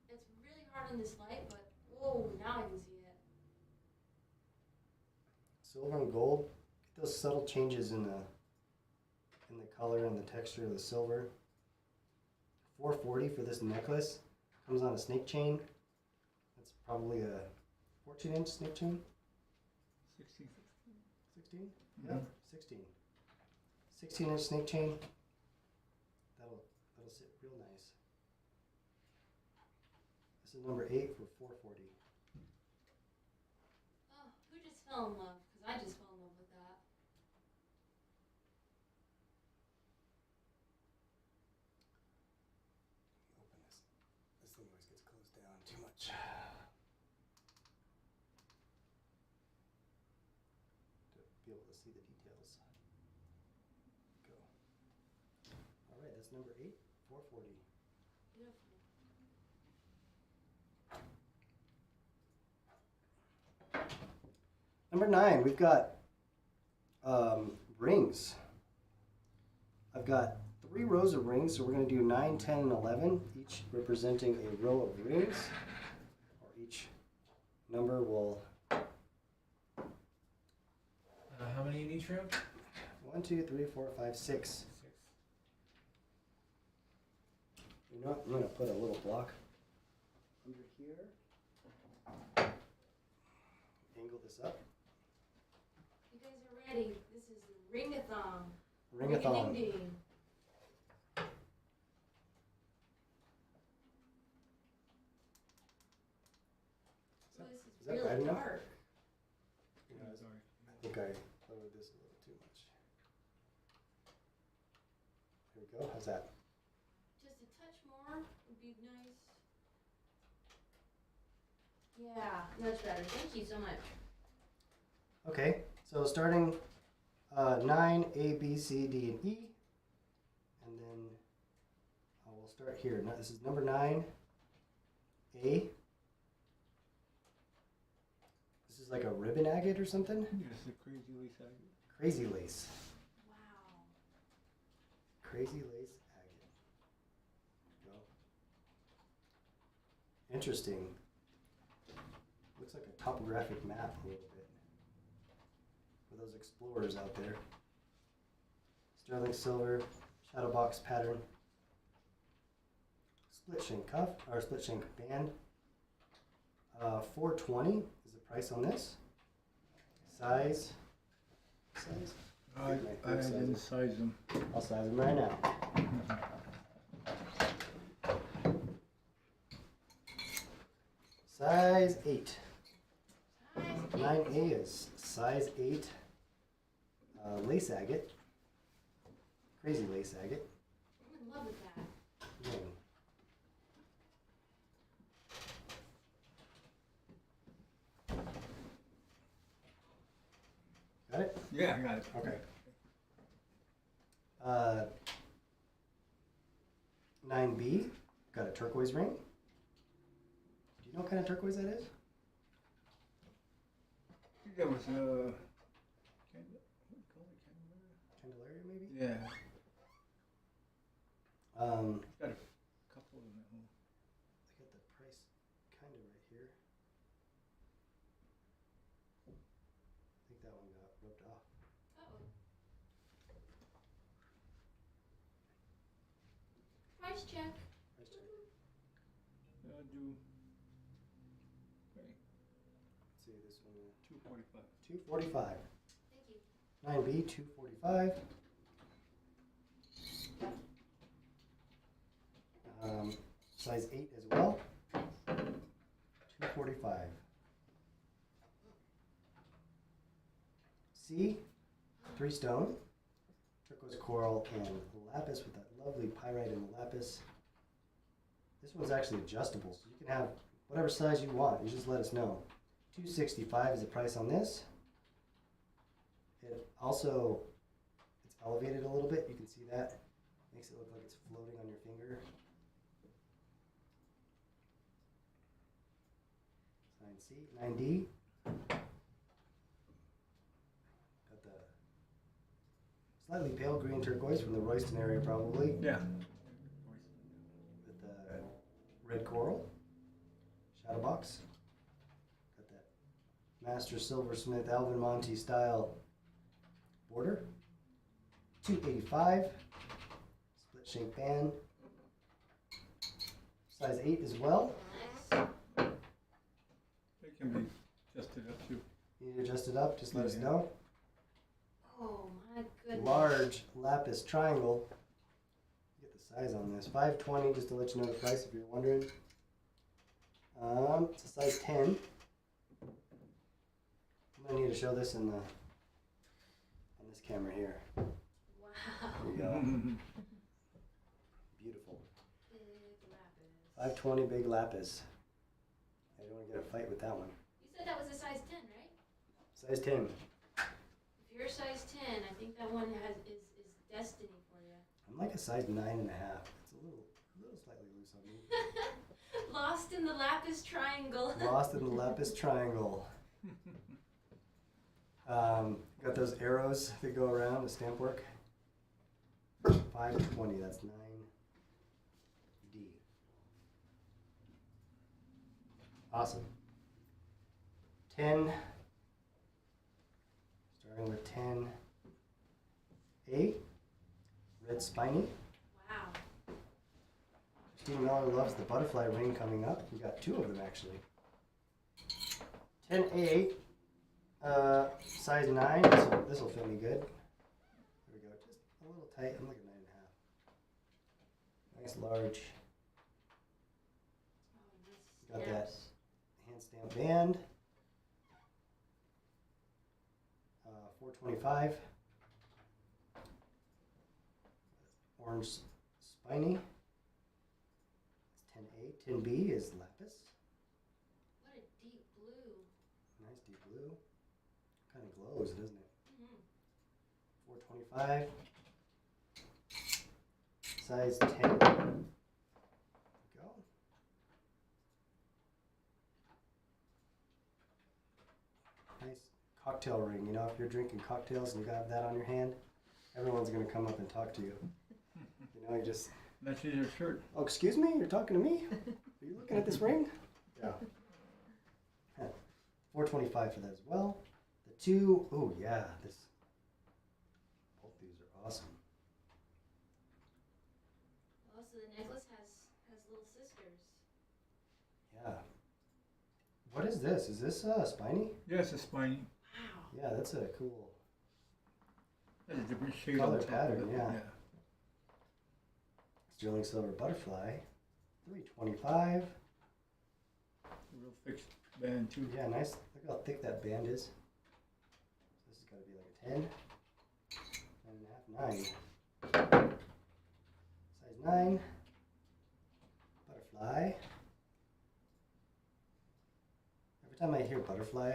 Speaker 3: It's really hard in this light, but whoa, now I can see it.
Speaker 4: Silver and gold. Get those subtle changes in the color and the texture of the silver. $440 for this necklace. Comes on a snake chain. That's probably a 14-inch snake chain.
Speaker 2: 16.
Speaker 4: 16?
Speaker 2: Mhm.
Speaker 4: Yeah, 16. 16-inch snake chain. That'll sit real nice. This is number 8 for $440.
Speaker 3: Oh, who just fell in love? Because I just fell in love with that.
Speaker 4: Open this. This thing always gets closed down too much. To be able to see the details. Go. All right, that's number 8, $440.
Speaker 3: Beautiful.
Speaker 4: Number 9, we've got rings. I've got 3 rows of rings, so we're going to do 9, 10, and 11, each representing a row of rings, or each number will...
Speaker 2: How many in each row?
Speaker 4: 1, 2, 3, 4, 5, 6. You know what? I'm going to put a little block under here. Angle this up.
Speaker 3: You guys are ready. This is the ring-a-thon.
Speaker 4: Ring-a-thon.
Speaker 3: Ring-a-ding-ding.
Speaker 4: Is
Speaker 3: Ooh,
Speaker 4: that-
Speaker 3: this
Speaker 4: is
Speaker 3: is
Speaker 4: that
Speaker 3: really
Speaker 4: bright enough?
Speaker 3: dark.
Speaker 4: You know,
Speaker 2: Sorry.
Speaker 4: I think I lowered this a little too much. There we go. How's that?
Speaker 3: Just a touch more would be nice. Yeah, much better. Thank you so much.
Speaker 4: Okay, so starting 9, A, B, C, D, and E. And then we'll start here. Now, this is number 9, A. This is like a ribbon agate or something?
Speaker 2: Yes, the crazy lace agate.
Speaker 4: Crazy lace.
Speaker 3: Wow.
Speaker 4: Crazy lace agate. Go. Interesting. Looks like a topographic map a little bit. For those explorers out there. Sterling silver, shadow box pattern. Split shank cuff, or split shank band. $420 is the price on this. Size.
Speaker 2: I didn't size them.
Speaker 4: I'll size them right now. Size 8.
Speaker 3: Size
Speaker 4: 9A is size 8 lace agate. Crazy lace agate.
Speaker 3: I'm in love with that.
Speaker 4: Again. Got it?
Speaker 2: Yeah, I got it.
Speaker 4: Okay. 9B, got a turquoise ring. Do you know what kind of turquoise that is?
Speaker 2: I think that was what do you call it,
Speaker 4: Candelaria, maybe?
Speaker 2: Candelaria? Yeah. It's got a couple of them at home.
Speaker 4: I got the price kind of right here. I think that one got ripped off.
Speaker 3: Uh-oh. Price check.
Speaker 4: Price tag.
Speaker 2: Do wait,
Speaker 4: Let's see this one.
Speaker 2: $245.
Speaker 4: $245.
Speaker 3: Thank you.
Speaker 4: 9B, $245. Size 8 as well. $245. C, 3 stone. Turquoise coral and lapis with that lovely pyrite in the lapis. This one's actually adjustable, so you can have whatever size you want. You just let us know. $265 is the price on this. It also, it's elevated a little bit. You can see that. Makes it look like it's floating on your finger. It's 9C, 9D. Got the slightly pale green turquoise from the Royston area probably.
Speaker 2: Yeah.
Speaker 4: With the red coral. Shadow box. Got that Master Silversmith Alvin Monte style border. $285. Split shank band. Size 8 as well.
Speaker 3: Nice.
Speaker 2: They can be adjusted up too.
Speaker 4: You need to adjust it up, just let us know.
Speaker 3: Oh my goodness.
Speaker 4: Large lapis triangle. Get the size on this. $520, just to let you know the price if you're wondering. It's a size 10. I'm gonna need to show this in the on this camera here.
Speaker 3: Wow.
Speaker 4: There you go. Beautiful.
Speaker 3: Big lapis.
Speaker 4: 520 big lapis. I don't want to get a fight with that one.
Speaker 3: You said that was a size 10, right?
Speaker 4: Size 10.
Speaker 3: If you're a size 10, I think that one is destiny for you.
Speaker 4: I'm like a size 9.5. It's a little slightly loose on me.
Speaker 3: Lost in the lapis triangle.
Speaker 4: Lost in the lapis triangle. Got those arrows that go around the stamp work. 520, that's 9D. Awesome. 10. Starting with 10A. Red spiny.
Speaker 3: Wow.
Speaker 4: Christine Miller loves the butterfly ring coming up. We got 2 of them actually. 10A. Size 9. This will fit me good. There we go. Just a little tight. I'm like a 9.5. Nice large.
Speaker 3: Oh,
Speaker 4: Got that hand stamp band. 425. Orange spiny. It's 10A. 10B is lapis.
Speaker 3: What a deep blue.
Speaker 4: Nice deep blue. Kind of glows, doesn't it?
Speaker 3: Mm-hmm.
Speaker 4: 425. Size 10. There we go. Nice cocktail ring. You know, if you're drinking cocktails and you got that on your hand, everyone's going to come up and talk to you. You know, you just,
Speaker 2: That's your shirt.
Speaker 4: oh, excuse me, you're talking to me? Are you looking at this ring? Yeah. 425 for that as well. The 2, oh yeah, both these are awesome.
Speaker 3: Oh, so the necklace has little sisters.
Speaker 4: Yeah. What is this? Is this spiny?
Speaker 2: Yes, it's spiny.
Speaker 3: Wow.
Speaker 4: Yeah, that's a cool
Speaker 2: That's a different shade
Speaker 4: color
Speaker 2: on top
Speaker 4: pattern,
Speaker 2: of it.
Speaker 4: yeah. Sterling silver butterfly. 325.
Speaker 2: Real fixed band too.
Speaker 4: Yeah, nice. Look how thick that band is. This has got to be like a 10. 9.5, 9. Size 9. Butterfly. Every time I hear butterfly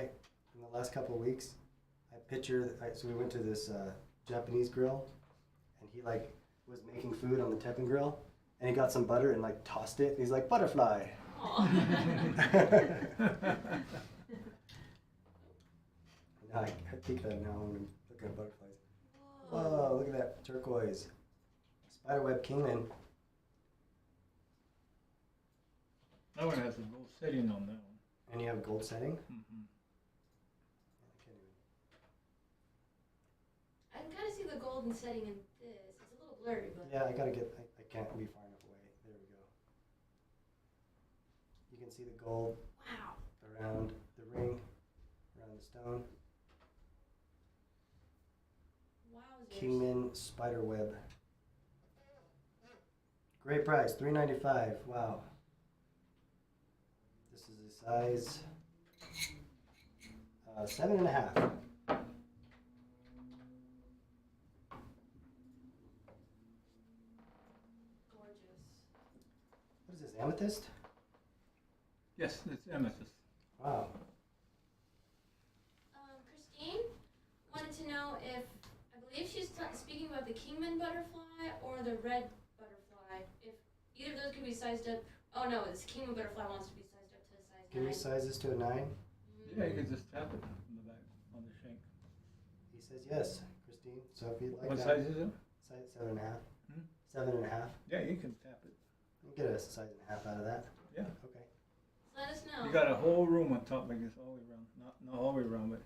Speaker 4: in the last couple of weeks, I picture, so we went to this Japanese grill, and he like was making food on the Teppin grill, and he got some butter and like tossed it, and he's like, butterfly.
Speaker 3: Aw.
Speaker 4: Now I think that now when I'm looking at butterflies.
Speaker 3: Whoa.
Speaker 4: Whoa, look at that turquoise. Spiderweb kingman.
Speaker 2: That one has a gold setting on that one.
Speaker 4: And you have gold setting.
Speaker 2: Mm-hmm.
Speaker 3: I can kind of see the golden setting in this. It's a little blurry, but
Speaker 4: Yeah, I can't be far enough away. There we go. You can see the gold
Speaker 3: wow.
Speaker 4: around the ring, around the stone.
Speaker 3: Wowzers.
Speaker 4: Kingman spiderweb. Great price, $395. Wow. This is a size 7.5.
Speaker 3: Gorgeous.
Speaker 4: What is this, amethyst?
Speaker 2: Yes, it's amethyst.
Speaker 4: Wow.
Speaker 3: the Kingman butterfly or the red butterfly. If either of those can be sized up. Oh no, this Kingman butterfly wants to be sized up to a size 9.
Speaker 4: Can we size this to a 9?
Speaker 2: Yeah, you can just tap it on the back, on the shank.
Speaker 4: He says yes, Christine. So if you'd like
Speaker 2: What
Speaker 4: that.
Speaker 2: size is it?
Speaker 4: Size 7.5.
Speaker 2: Hmm?
Speaker 4: 7.5.
Speaker 2: Yeah, you can tap it.
Speaker 4: You can get a size and a half out of that.
Speaker 2: Yeah.
Speaker 4: Okay.
Speaker 3: Let us know.
Speaker 2: You got a whole room on top like this all the way around. Not all the way around, but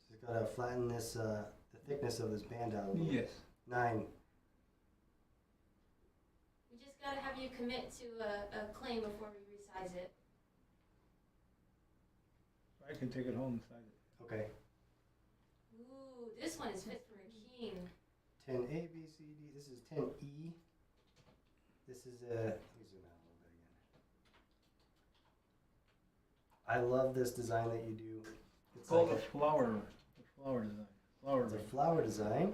Speaker 4: Just gotta flatten this, the thickness of this band out a little.
Speaker 2: yes.
Speaker 4: 9.
Speaker 3: We just gotta have you commit to a claim before we resize it.
Speaker 2: I can take it home and size it.
Speaker 4: Okay.
Speaker 3: Ooh, this one is fit for a king.
Speaker 4: 10A, B, C, D. This is 10E. This is a. Let me zoom out a little bit again. I love this design that you do. It's
Speaker 2: Called
Speaker 4: like
Speaker 2: the flower design. Flower
Speaker 4: it's a
Speaker 2: ring.
Speaker 4: flower design.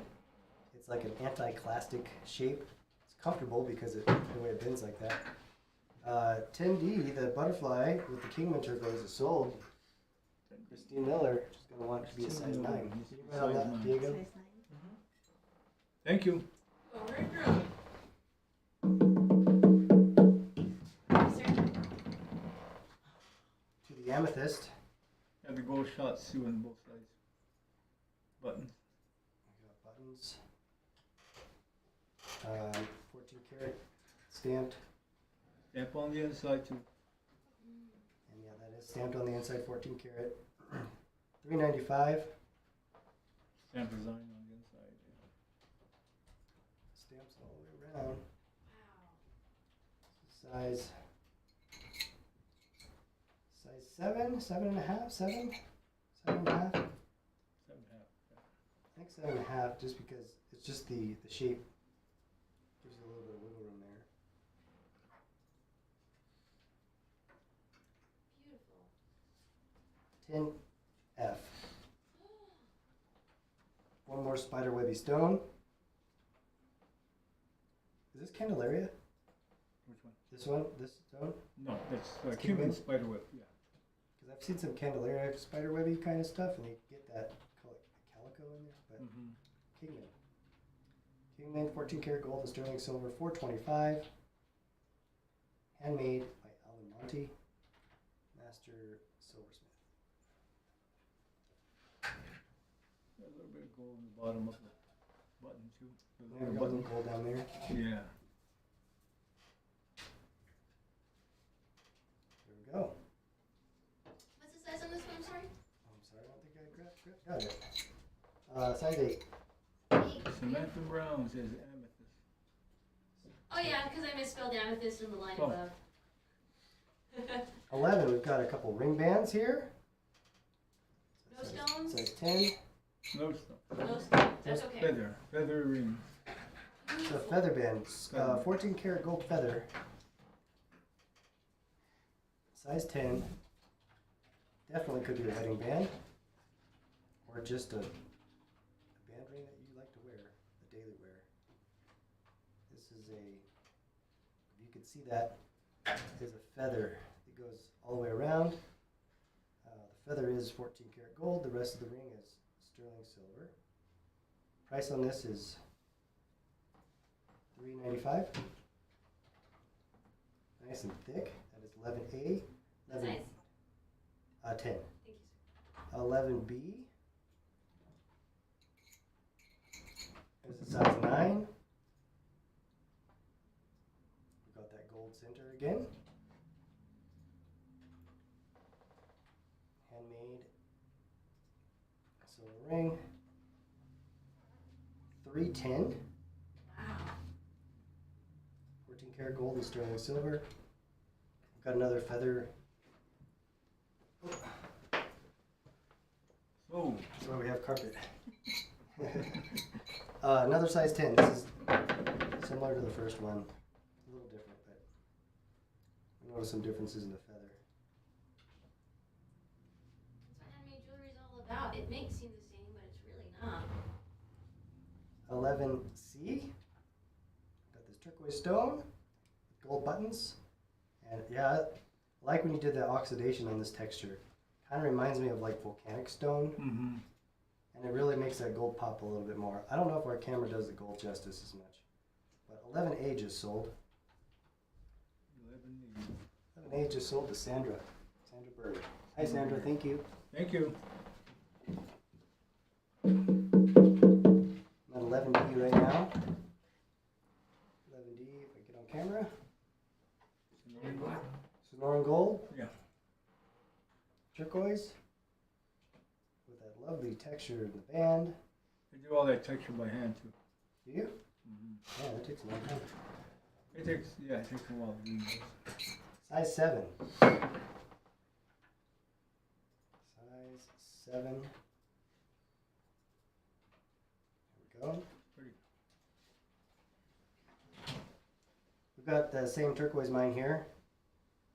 Speaker 4: It's like an anti-clastic shape. It's comfortable because the way it bends like that. 10D, the butterfly with the Kingman turquoise is sold. Christine Miller is going to want it to be a size 9. Can you write on
Speaker 2: Size
Speaker 4: that,
Speaker 2: 9.
Speaker 4: Diego?
Speaker 1: Size 9.
Speaker 2: Thank you.
Speaker 3: Oh, very good. Yes, sir.
Speaker 4: To the amethyst.
Speaker 2: Have the gold shots too on both sides. Buttons.
Speaker 4: We got buttons. 14 karat stamped.
Speaker 2: Stamp on the inside too.
Speaker 4: And yeah, that is stamped on the inside, 14 karat. $3.95.
Speaker 2: Stamp design on the inside.
Speaker 4: Stamps all the way around.
Speaker 3: Wow.
Speaker 4: Size 7, 7.5, 7, 7.5.
Speaker 2: 7.5.
Speaker 4: I think 7.5, just because it's just the shape gives you a little bit of wiggle room there.
Speaker 3: Beautiful.
Speaker 4: 10F. One more spider webby stone. Is this Candelaria?
Speaker 2: Which one?
Speaker 4: This one? This stone?
Speaker 2: No, that's
Speaker 4: It's
Speaker 2: Cuban
Speaker 4: Cuban?
Speaker 2: spiderweb. Yeah.
Speaker 4: Because I've seen some Candelaria spider webby kind of stuff, and they get that calico in there. But
Speaker 2: Mm-hmm.
Speaker 4: Kingman. Kingman, 14 karat gold and sterling silver, $4.25. Handmade by Alvin Monte, master silversmith.
Speaker 2: A little bit of gold in the bottom of the button too. The
Speaker 4: Yeah,
Speaker 2: little
Speaker 4: we got a
Speaker 2: button.
Speaker 4: little gold down there.
Speaker 2: Yeah.
Speaker 4: There we go.
Speaker 3: What's the size on this one? I'm sorry.
Speaker 4: Oh, I'm sorry, I don't think I got it. Size 8.
Speaker 3: 8.
Speaker 2: Samantha Brown says amethyst.
Speaker 3: Oh yeah, because I misspelled amethyst in the line
Speaker 2: Oh.
Speaker 3: above.
Speaker 4: 11, we've got a couple ring bands here.
Speaker 3: No stones?
Speaker 4: Size 10.
Speaker 2: No stuff.
Speaker 3: No stones. That's okay.
Speaker 2: Feather ring.
Speaker 4: It's a
Speaker 3: Beautiful.
Speaker 4: feather band. 14 karat gold feather. Size 10. Definitely could be a wedding band. Or just a band ring that you like to wear, a daily wear. This is a, if you can see that, is a feather that goes all the way around. The feather is 14 karat gold. The rest of the ring is sterling silver. Price on this is $3.95. Nice and thick. That is 11A.
Speaker 3: That's
Speaker 4: 11,
Speaker 3: nice.
Speaker 4: 10.
Speaker 3: Thank you, sir.
Speaker 4: 11B. There's a size 9. We've got that gold center again. Handmade silver ring. 310.
Speaker 3: Wow.
Speaker 4: 14 karat gold and sterling silver. We've got another feather.
Speaker 2: So,
Speaker 4: That's why we have carpet. Another size 10. This is similar to the first one. A little different, but I noticed some differences in the feather.
Speaker 3: That's what handmade jewelry is all about. It may seem the same, but it's really not.
Speaker 4: 11C. Got this turquoise stone, gold buttons, and yeah, I like when you did that oxidation on this texture. Kind of reminds me of like volcanic stone,
Speaker 2: mm-hmm.
Speaker 4: And it really makes that gold pop a little bit more. I don't know if our camera does the gold justice as much. But 11A just sold. 11A just sold to Sandra. Sandra Bird. Hi Sandra, thank you.
Speaker 2: Thank you.
Speaker 4: I'm at 11D right now. 11D, if I get on camera. Sonoran Gold.
Speaker 2: Yeah.
Speaker 4: Turquoise. With that lovely texture in the band.
Speaker 2: They do all that texture by hand too.
Speaker 4: Do you?
Speaker 2: Mm-hmm.
Speaker 4: Yeah, that takes a long time.
Speaker 2: It takes a while to do this.
Speaker 4: Size 7. Size 7. There we go.
Speaker 2: Pretty.
Speaker 4: We've got the same turquoise mine here.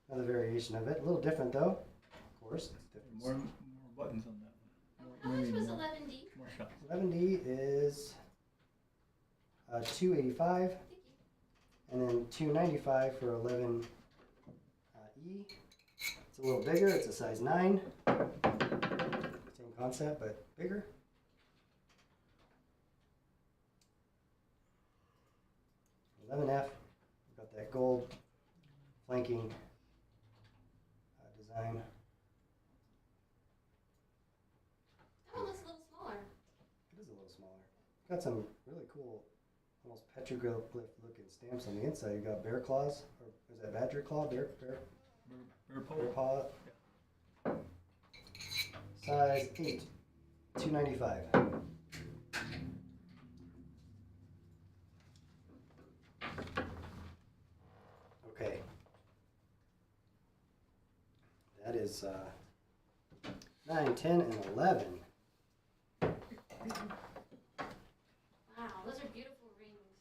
Speaker 4: Another variation of it. A little different though. Of course, it's different.
Speaker 2: More buttons on that
Speaker 3: How
Speaker 2: one.
Speaker 3: much was
Speaker 2: More
Speaker 3: 11D?
Speaker 2: shots.
Speaker 4: 11D is $285,
Speaker 3: Thank you.
Speaker 4: and then $295 for 11E. It's a little bigger. It's a size 9. Same concept, but bigger. F. We've got that gold flanking design.
Speaker 3: That one looks a little smaller.
Speaker 4: It is a little smaller. Got some really cool, almost petroglyph looking stamps on the inside. You got bear claws, or is that badger claw? Bear paw. Size 8, $295. Okay. That is 9, 10, and 11.
Speaker 3: Wow, those are beautiful rings.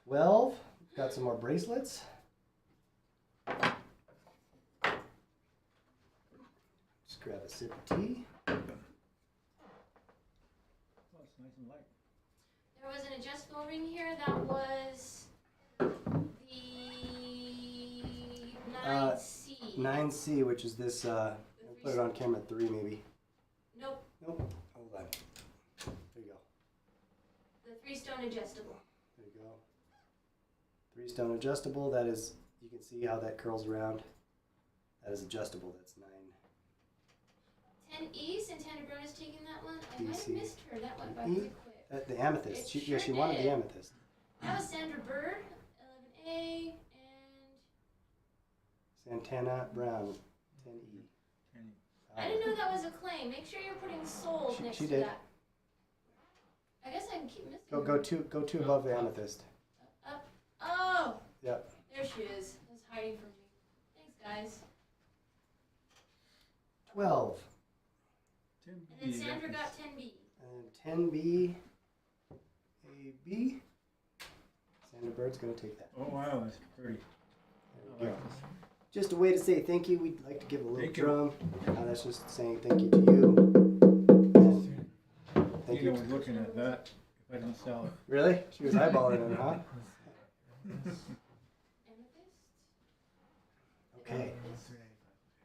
Speaker 4: 12. Got some more bracelets. Just grab a sip of tea.
Speaker 2: Oh, it's nice and light.
Speaker 3: There was an adjustable ring here that was the 9C.
Speaker 4: 9C, which is this, I'll put it on camera 3 maybe.
Speaker 3: Nope,
Speaker 4: Nope. Hold on. There you go.
Speaker 3: the 3-stone adjustable.
Speaker 4: There you go. 3-stone adjustable. That is, you can see how that curls around. That is adjustable. That's 9.
Speaker 3: 10E, Santana Bruno's taking that one. I might have
Speaker 4: DC.
Speaker 3: missed her. That went by
Speaker 4: E?
Speaker 3: pretty quick.
Speaker 4: The amethyst.
Speaker 3: It
Speaker 4: She
Speaker 3: sure
Speaker 4: wanted
Speaker 3: did.
Speaker 4: the amethyst.
Speaker 3: That was Sandra Bird, 11A, and
Speaker 4: Santana Brown, 10E.
Speaker 3: I didn't know that was a claim. Make sure you're putting souls next
Speaker 4: She
Speaker 3: to
Speaker 4: did.
Speaker 3: that. I guess I can keep missing
Speaker 4: Go
Speaker 3: her.
Speaker 4: two above the amethyst.
Speaker 3: Up. Oh!
Speaker 4: Yep.
Speaker 3: There she is. It's hiding from me. Thanks, guys.
Speaker 4: 12.
Speaker 3: And then Sandra got 10B.
Speaker 4: And 10B, AB. Sandra Bird's going to take that.
Speaker 2: Oh wow, that's pretty.
Speaker 4: There
Speaker 2: I
Speaker 4: we go.
Speaker 2: like this.
Speaker 4: Just a way to say thank you. We'd like to give a little
Speaker 2: Thank you.
Speaker 4: drum. That's just saying thank you to you. And thank
Speaker 2: Tina
Speaker 4: you.
Speaker 2: was looking at that. If I don't sell it.
Speaker 4: Really? She was eyeballing it, huh?
Speaker 3: Amethyst?
Speaker 4: Okay.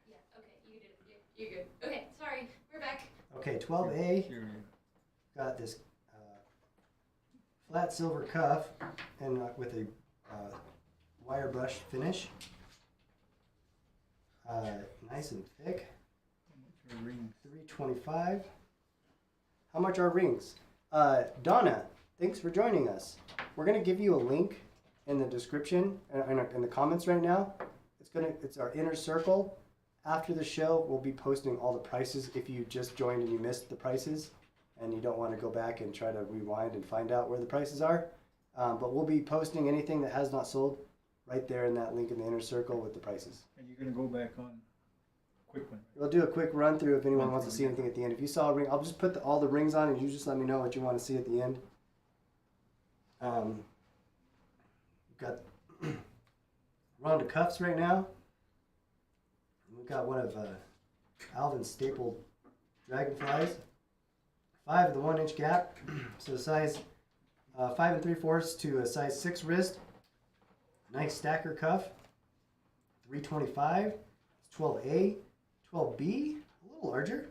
Speaker 3: Yeah, okay. You did it. You're good. Okay, sorry. We're back.
Speaker 4: Okay, 12A.
Speaker 2: Here it is.
Speaker 4: Got this flat silver cuff and with a wire brush finish. Nice and thick.
Speaker 2: How much are rings?
Speaker 4: $325. How much are rings? Donna, thanks for joining us. We're gonna give you a link in the description in the comments right now. It's our inner circle. After the show, we'll be posting all the prices. If you just joined and you missed the prices, and you don't want to go back and try to rewind and find out where the prices are, but we'll be posting anything that has not sold right there in that link in the inner circle with the prices.
Speaker 2: And you're gonna go back on quick one.
Speaker 4: We'll do a quick run through if anyone wants to see anything at the end. If you saw a ring, I'll just put all the rings on and you just let me know what you want to see at the end. We've got round of cuffs right now. We've got one of Alvin's staple dragonflies. 5 of the 1 inch gap. So size 5 3/4 to a size 6 wrist. Nice stacker cuff. $325. It's 12A. 12B, a little larger.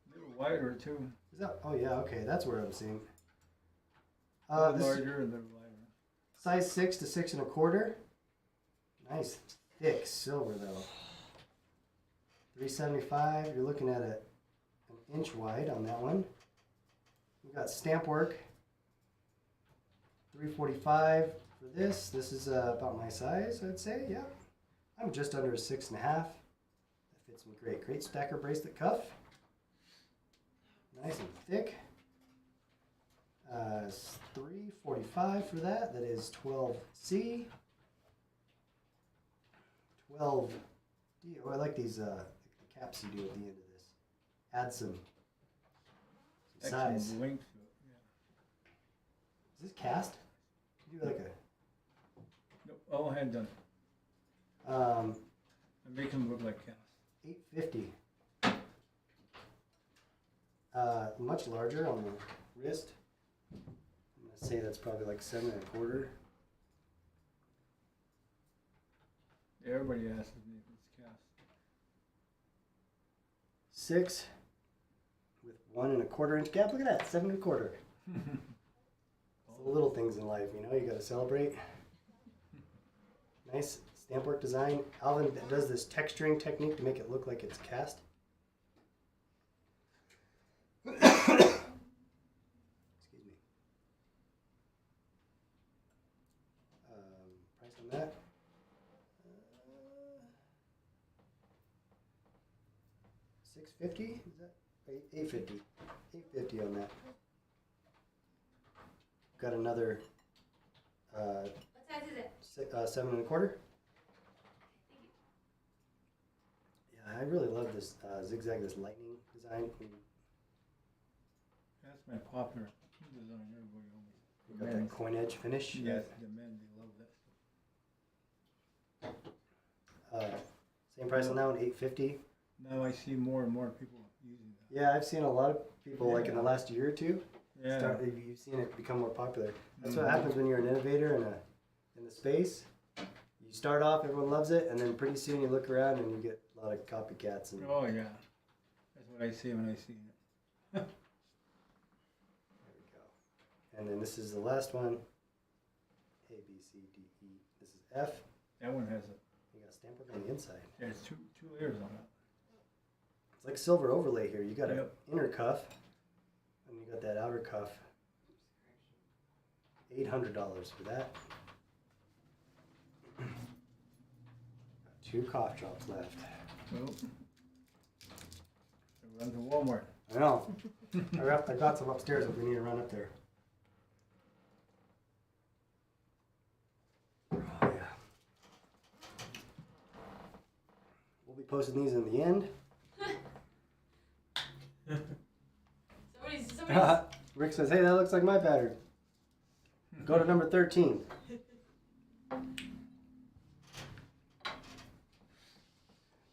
Speaker 2: A little wider too.
Speaker 4: Is that? Oh yeah, okay, that's where I'm seeing.
Speaker 2: They're
Speaker 4: This
Speaker 2: larger and they're lighter.
Speaker 4: size 6 to 6 1/4. Nice thick silver though. 375. You're looking at an inch wide on that one. We got stamp work. 345 for this. This is about my size, I'd say. Yeah, I'm just under a 6 1/2. That fits me great. Great stacker bracelet cuff. Nice and thick. 345 for that. That is 12C. 12D. Oh, I like these the caps you do at the end of this. Add some size.
Speaker 2: Actually, length to it. Yeah.
Speaker 4: Is this cast? You do like
Speaker 2: No, all hand done.
Speaker 4: a
Speaker 2: I make them look like cast.
Speaker 4: 850. Much larger on the wrist. I'm gonna say that's probably like 7 1/4.
Speaker 2: Everybody asks me if it's cast.
Speaker 4: 6 with 1 1/4 inch gap. Look at that, 7 1/4. It's the little things in life, you know, you gotta celebrate. Nice stamp work design. Alvin does this texturing technique to make it look like it's cast. Excuse me. Price on that. 650? Is that 850? 850 on that. Got another
Speaker 3: What size is it?
Speaker 4: 7 1/4. Yeah, I really love this zigzag, this lightning design.
Speaker 2: That's my popular design. Everybody
Speaker 4: You got that coin edge finish.
Speaker 2: Yes, the men, they love that stuff.
Speaker 4: Same price on that one, 850.
Speaker 2: Now I see more and more people using that.
Speaker 4: Yeah, I've seen a lot of people like in the last year or two.
Speaker 2: Yeah.
Speaker 4: You've seen it become more popular. That's what happens when you're an innovator in the space. You start off, everyone loves it, and then pretty soon you look around and you get a lot of copycats. And
Speaker 2: Oh yeah. That's what I see when I see it.
Speaker 4: there we go. And then this is the last one. A, B, C, D, E. This is F.
Speaker 2: That one has
Speaker 4: You got a stamp work on the inside.
Speaker 2: there's two layers on that.
Speaker 4: It's like silver overlay here. You got an
Speaker 2: Yep.
Speaker 4: inner cuff, and you got that outer cuff. $800 for that. Got 2 cough drops left.
Speaker 2: Well, so run to Walmart.
Speaker 4: I know. I got some upstairs if we need to run up there. Oh, yeah. We'll be posting these in the end.
Speaker 3: Somebody's
Speaker 4: Rick says, hey, that looks like my pattern. Go to number 13.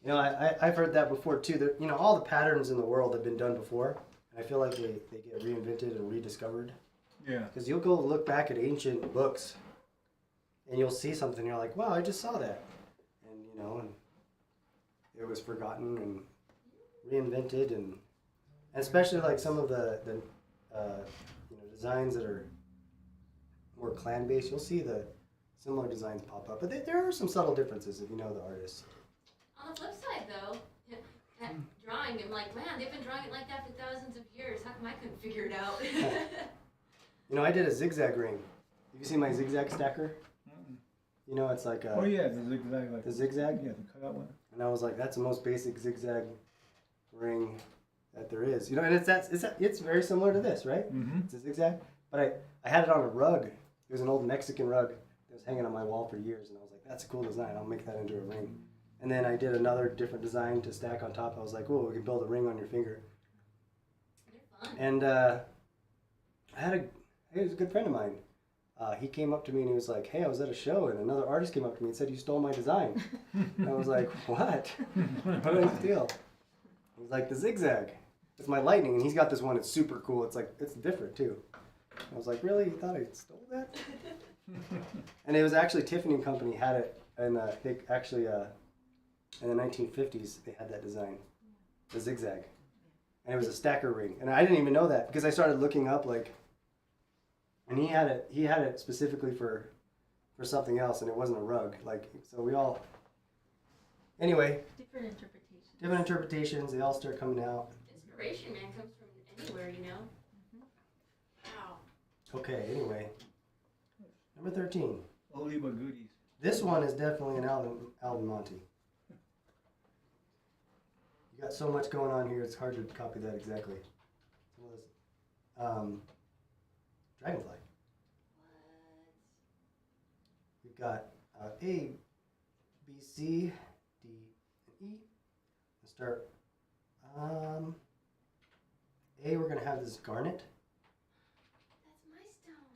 Speaker 4: You know, I've heard that before too. That, you know, all the patterns in the world have been done before. And I feel like they get reinvented and rediscovered.
Speaker 2: Yeah.
Speaker 4: Because you'll go look back at ancient books and you'll see something, you're like, wow, I just saw that. And, you know, and it was forgotten and reinvented. And especially like some of the you know, designs that are more clan-based, you'll see the similar designs pop up. But there are some subtle differences if you know the artist.
Speaker 3: On the flip side, though, that drawing, I'm like, man, they've been drawing it like that for thousands of years. How come I couldn't figure it out?
Speaker 4: You know, I did a zigzag ring. Have you seen my zigzag stacker?
Speaker 2: Mm-mm.
Speaker 4: You know, it's like
Speaker 2: Oh yeah, the zigzag like
Speaker 4: the zigzag.
Speaker 2: Yeah, the cutout one.
Speaker 4: And I was like, that's the most basic zigzag ring that there is. You know, and it's very similar to this, right?
Speaker 2: Mm-hmm.
Speaker 4: It's a zigzag. But I had it on a rug. It was an old Mexican rug that was hanging on my wall for years. And I was like, that's a cool design. I'll make that into a ring. And then I did another different design to stack on top. I was like, oh, we can build a ring on your finger.
Speaker 3: They're fun.
Speaker 4: And he was a good friend of mine. He came up to me and he was like, hey, I was at a show and another artist came up to me and said you stole my design. And I was like, what? What did I steal? He was like, the zigzag. It's my lightning. And he's got this one. It's super cool. It's like, it's different too. I was like, really? You thought I stole that? And it was actually Tiffany and Company had it. And they actually, in the 1950s, they had that design. The zigzag. and it was a stacker ring, and I didn't even know that because I started looking up like, and he had it specifically for something else, and it wasn't a rug. Like, so we all. Anyway. Different interpretations. They all start coming out.
Speaker 3: Inspiration, man, comes from anywhere, you know. Wow.
Speaker 4: Okay. Anyway. Number 13.
Speaker 2: Oldie but goodies.
Speaker 4: This one is definitely an Alvin Monte. You got so much going on here, it's hard to copy that exactly. Some of this, dragonfly. We've got A, B, C, D, and E. Let's start. A, we're gonna have this garnet.
Speaker 3: That's my stone.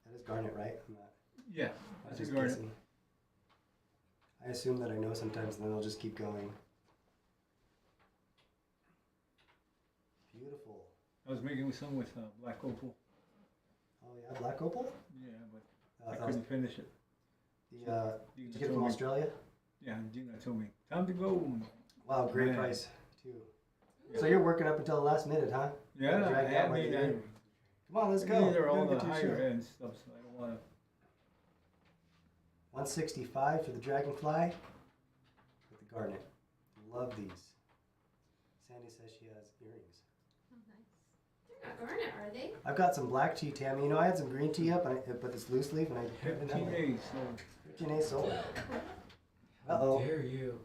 Speaker 4: That is garnet, right? I'm not.
Speaker 2: Yeah,
Speaker 4: I'm
Speaker 2: that's
Speaker 4: just
Speaker 2: a garnet.
Speaker 4: guessing. I assume that I know sometimes, and then I'll just keep going. Beautiful.
Speaker 2: I was making some with black opal.
Speaker 4: Oh yeah, black opal.
Speaker 2: Yeah, but I
Speaker 4: That was
Speaker 2: couldn't finish it.
Speaker 4: the did you get it from Australia?
Speaker 2: Yeah, Gina told me, time to go.
Speaker 4: Wow, great
Speaker 2: Man.
Speaker 4: price too.
Speaker 2: Yeah.
Speaker 4: So you're working up until the last minute, huh?
Speaker 2: Yeah,
Speaker 4: Drag it out
Speaker 2: I
Speaker 4: like
Speaker 2: mean,
Speaker 4: you did. Come on, let's go.
Speaker 2: These are all
Speaker 4: Gotta
Speaker 2: the
Speaker 4: get to your
Speaker 2: higher
Speaker 4: show.
Speaker 2: end stuff, so I don't want to.
Speaker 4: 165 for the dragonfly with the garnet. Love these. Sandy says she has earrings.
Speaker 1: Oh, nice.
Speaker 3: They're not garnet, are they?
Speaker 4: I've got some black tea, Tammy. You know, I had some green tea up, but it's loose leaf, and I didn't have it.
Speaker 2: 15 days, so
Speaker 4: 15 sold.
Speaker 5: How
Speaker 4: Uh-oh.
Speaker 5: dare you?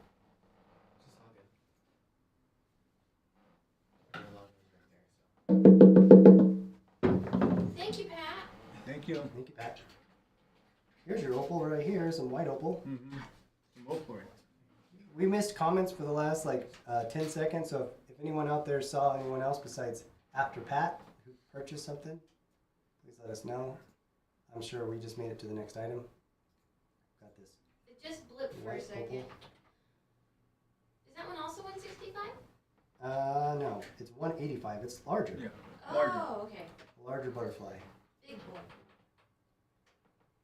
Speaker 5: It's all good. Your laundry's right there, so.
Speaker 3: Thank you, Pat.
Speaker 2: thank you.
Speaker 4: Thank you, Pat. Here's your opal right here, some white opal.
Speaker 2: Mm-hmm. Go for it.
Speaker 4: We missed comments for the last 10 seconds, so if anyone out there saw anyone else besides After Pat who purchased something, please let us know. I'm sure we just made it to the next item. Got this.
Speaker 3: It just blipped for a
Speaker 4: White
Speaker 3: second.
Speaker 4: opal.
Speaker 3: Is that one also 165?
Speaker 4: No, it's 185. It's larger.
Speaker 2: Yeah, larger.
Speaker 3: Oh, okay.
Speaker 4: A larger butterfly.
Speaker 3: Big boy.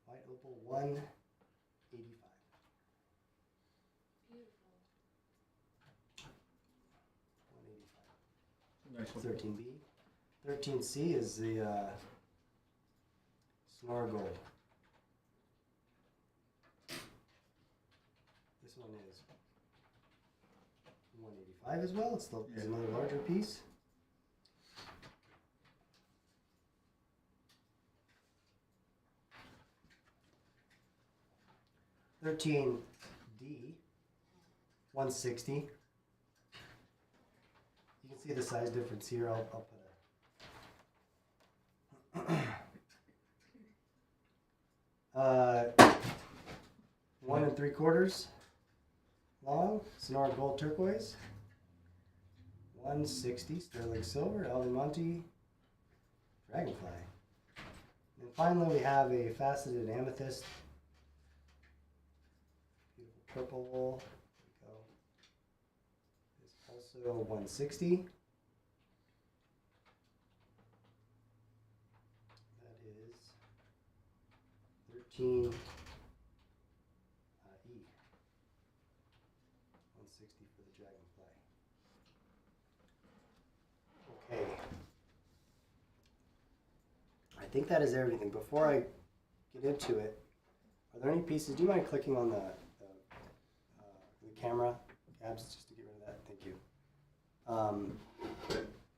Speaker 4: White opal 185.
Speaker 3: Beautiful.
Speaker 4: 185.
Speaker 2: Nice one.
Speaker 4: 13B. 13C is the Snore Gold. This one is 185 as well. It's another larger piece. $13D, 160. You can see the size difference here. I'll put a 1 3/4 long, Sonora Gold Turquoise. 160 sterling silver, Alvin Monte Dragonfly. And finally, we have a faceted amethyst. Beautiful purple. There we go. It's also 160. That is 13 E. 160 for the dragonfly. Okay. I think that is everything. Before I get into it, are there any pieces? Do you mind clicking on the camera tabs just to get rid of that? Thank you.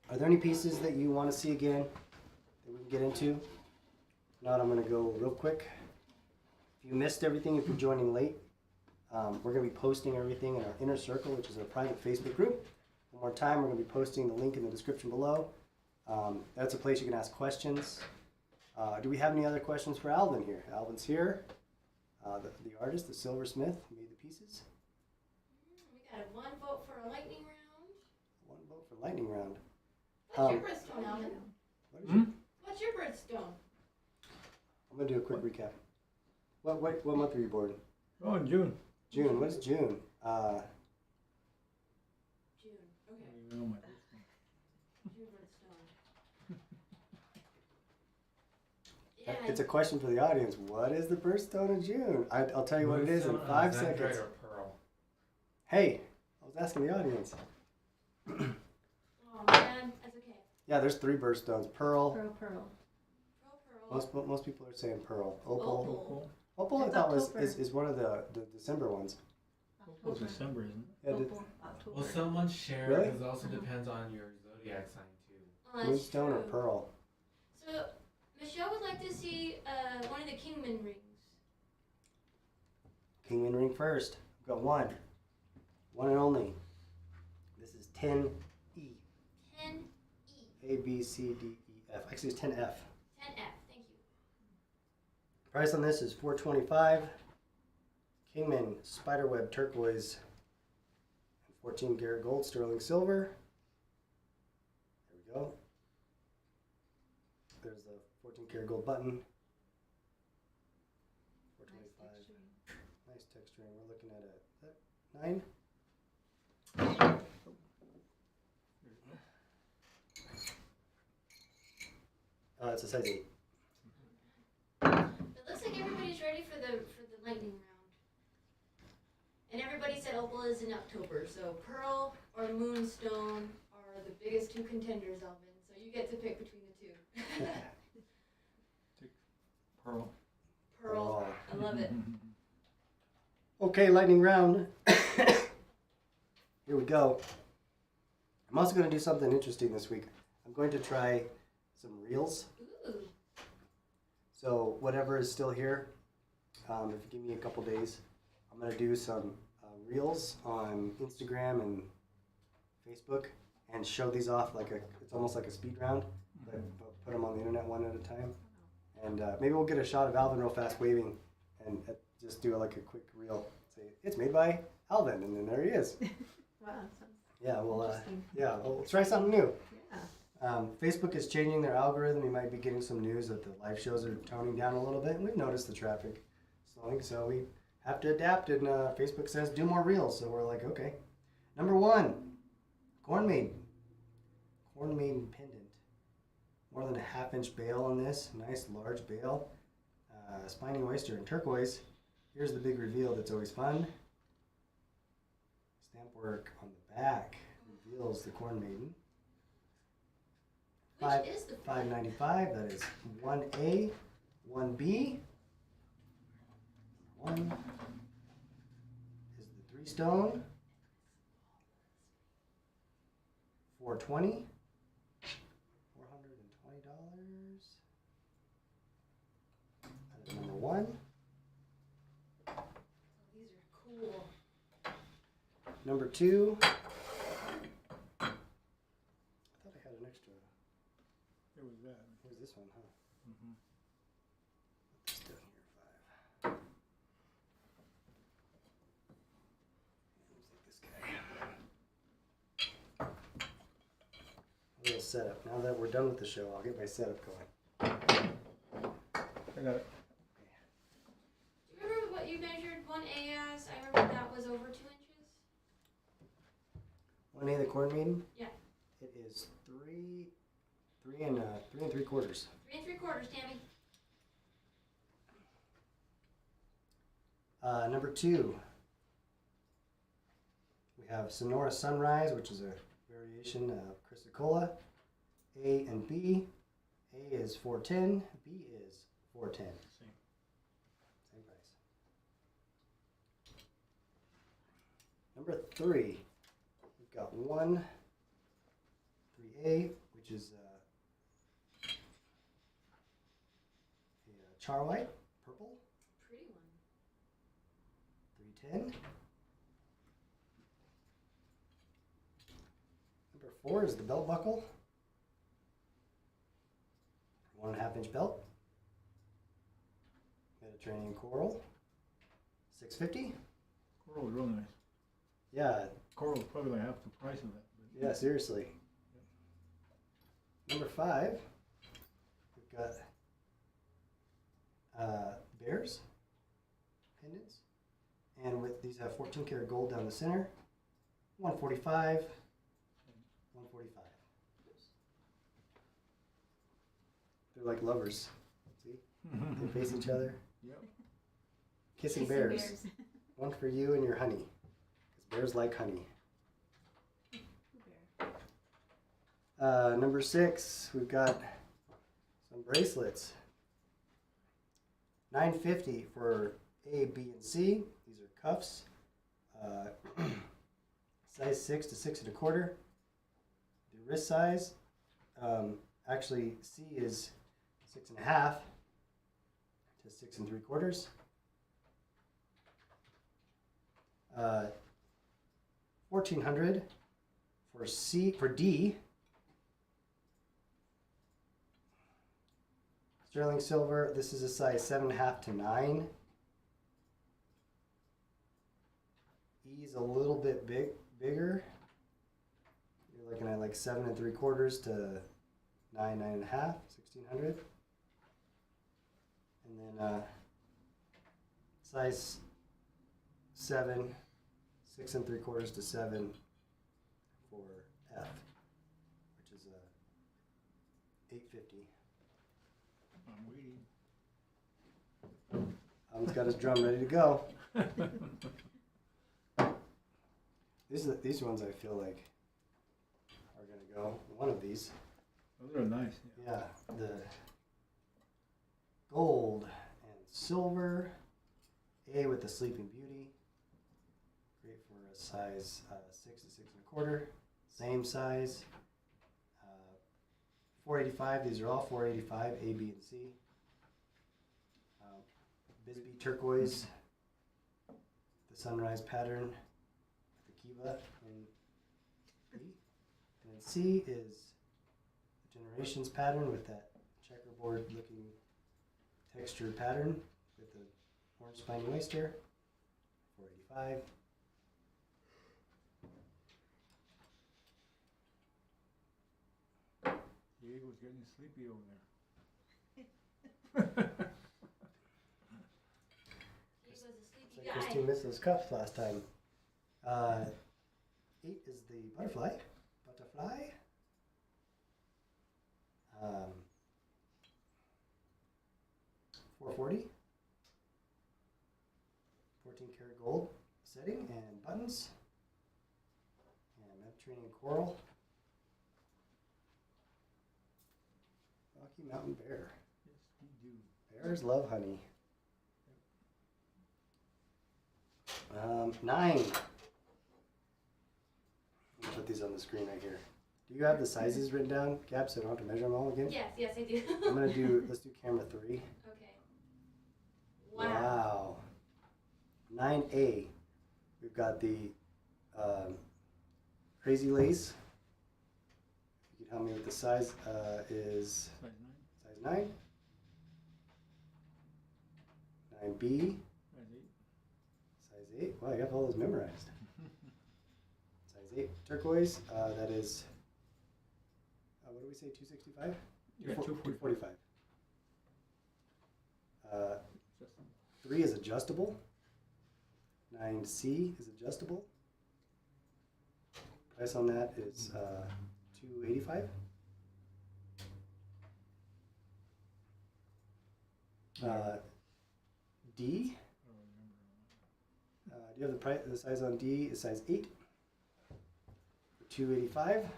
Speaker 4: Are there any pieces that you want to see again that we can get into? If not, I'm going to go real quick. If you missed everything, if you're joining late, we're going to be posting everything in our Inner Circle, which is our private Facebook group. One more time, we're going to be posting the link in the description below. That's a place you can ask questions. Do we have any other questions for Alvin here? Alvin's here. The artist, the silversmith, made the pieces.
Speaker 3: We got one vote for a lightning round.
Speaker 4: One vote for lightning round.
Speaker 3: What's your birthstone, Alvin?
Speaker 4: What is your,
Speaker 3: What's your birthstone?
Speaker 4: I'm going to do a quick recap. What month were you born?
Speaker 2: Oh, in June.
Speaker 4: June. What is June?
Speaker 3: June. Okay.
Speaker 2: I don't know my birthday.
Speaker 3: June birthstone. Yeah.
Speaker 4: It's a question for the audience. What is the birthstone in June? I'll tell you what it is in 5 seconds.
Speaker 5: Or pearl?
Speaker 4: Hey, was asking the audience.
Speaker 3: Oh man, that's okay.
Speaker 4: Yeah, there's 3 birthstones. Pearl.
Speaker 1: Pearl.
Speaker 3: Pearl.
Speaker 4: Most people are saying pearl. Opal.
Speaker 3: Opal.
Speaker 4: Opal, I
Speaker 1: That's
Speaker 4: thought
Speaker 1: October.
Speaker 4: is one of the December ones.
Speaker 2: Well, December, isn't it?
Speaker 4: Yeah,
Speaker 1: Opal, October.
Speaker 5: Well, someone shared
Speaker 4: Really?
Speaker 5: because it also depends on your zodiac sign too.
Speaker 3: Oh, that's
Speaker 4: Moonstone or
Speaker 3: true.
Speaker 4: pearl.
Speaker 3: So, Michelle would like to see one of the Kingman rings.
Speaker 4: Kingman ring first. We've got one. One and only. This is 10E.
Speaker 3: 10E.
Speaker 4: A, B, C, D, E, F. Actually, it's 10F.
Speaker 3: 10F, thank you.
Speaker 4: Price on this is $425. Kingman spiderweb turquoise. 14 karat gold sterling silver. There we go. There's the 14 karat gold button.
Speaker 1: Nice
Speaker 4: 425.
Speaker 1: texture.
Speaker 4: Nice texturing. We're looking at a 9. It's a size 8.
Speaker 3: It looks like everybody's ready for the lightning round. And everybody said opal is in October, so pearl or moonstone are the biggest 2 contenders, Alvin. So you get to pick between the 2.
Speaker 2: Pearl.
Speaker 3: Pearl, I love it.
Speaker 4: Okay, lightning round. Here we go. I'm also going to do something interesting this week. I'm going to try some reels.
Speaker 3: Ooh,
Speaker 4: So whatever is still here, if you give me a couple days, I'm going to do some reels on Instagram and Facebook and show these off like it's almost like a speed round, but put them on the internet one at a time. And maybe we'll get a shot of Alvin real fast waving and just do like a quick reel. Say, it's made by Alvin, and then there he is.
Speaker 1: Wow, sounds
Speaker 4: Yeah, well,
Speaker 1: interesting.
Speaker 4: yeah, we'll try something new.
Speaker 1: Yeah.
Speaker 4: Facebook is changing their algorithm. You might be getting some news that the live shows are toning down a little bit, and we've noticed the traffic slowing, so we have to adapt. And Facebook says do more reels, so we're like, okay. Number 1, corn maiden pendant. More than a 1/2 inch bail on this, nice large bail. Spiny oyster and turquoise. Here's the big reveal that's always fun. Stamp work on the back reveals the corn maiden.
Speaker 3: which is the
Speaker 4: $5.95. That is 1A, 1B. 1 is the 3 stone. $420. $420. That is number 1.
Speaker 3: These are cool.
Speaker 4: Number 2. I thought I had an extra.
Speaker 2: It was that.
Speaker 4: Where's this one, huh?
Speaker 2: Mm-hmm.
Speaker 4: Put this down here, 5. Looks like this guy. A little setup. Now that we're done with the show, I'll get my setup going.
Speaker 2: I got it.
Speaker 3: Do you remember what you measured 1A as? I remember that was over 2 inches.
Speaker 4: 1A, the corn maiden?
Speaker 3: Yeah.
Speaker 4: It is 3 and 3 3/4.
Speaker 3: 3 3/4, Tammy.
Speaker 4: Number 2, we have Sonora Sunrise, which is a variation of Chrysocolla. A and B. A is $410. B is $410.
Speaker 2: Same.
Speaker 4: Same price. Number 3, we've got 3A, which is a char white, purple,
Speaker 3: Pretty one.
Speaker 4: 310. Number 4 is the belt buckle, 1.5 inch belt, Mediterranean coral, $650.
Speaker 2: Coral is real nice.
Speaker 4: Yeah,
Speaker 2: Coral is probably like half the price of that. But
Speaker 4: yeah, seriously. Number 5, we've got bears, pendants, and with these have 14 karat gold down the center, 145, 145. They're like lovers. See, they face each other.
Speaker 2: Yep.
Speaker 4: Kissing bears. One for you and your honey, because bears like honey. Number 6, we've got some bracelets. $9.50 for A, B, and C. These are cuffs. Size 6 to 6 1/4. The wrist size, actually C is 6 1/2 to 6 3/4. $1,400 for D. Sterling silver. This is a size 7 1/2 to 9. E is a little bit bigger. You're looking at like 7 3/4 to 9 1/2, 1,600. And then size 7, 6 3/4 to 7 for F, which is $8.50.
Speaker 2: I'm waiting.
Speaker 4: Alvin's got his drum ready to go. These ones I feel like are gonna go. One of these.
Speaker 2: Those are nice.
Speaker 4: Yeah, the gold and silver. A with the Sleeping Beauty. Great for a size 6 to 6 1/4. Same size. $4.85. These are all $4.85. A, B, and C. Bisbee turquoise. The sunrise pattern. The kiva in B. And then C is the generations pattern with that checkerboard looking textured pattern with the orange spiny oyster. $4.85.
Speaker 2: Diego's getting sleepy over there.
Speaker 3: He was a sleepy
Speaker 4: So
Speaker 3: guy.
Speaker 4: Christine missed those cuffs last time. 8 is the butterfly. $4.40. 14 karat gold setting and buttons. And Mediterranean coral. Rocky Mountain bear.
Speaker 2: Yes, we do.
Speaker 4: Bears love honey. 9. Let me put these on the screen right here. Do you have the sizes written down, Gab, so I don't have to measure them all again?
Speaker 3: Yes, I do.
Speaker 4: I'm gonna let's do camera 3.
Speaker 3: Okay. Wow.
Speaker 4: 9A. We've got the crazy lace. If you can help me with the size, is
Speaker 2: Size 9.
Speaker 4: size 9. 9B.
Speaker 2: Size 8.
Speaker 4: Size 8. Wow, I got all those memorized. Size 8 turquoise. That is, what do we say, 265?
Speaker 2: Yeah,
Speaker 4: 245.
Speaker 2: Just
Speaker 4: 3 is adjustable. 9C is adjustable. Price on that is $285. D. Do you have the size on D? Is size 8 for $285.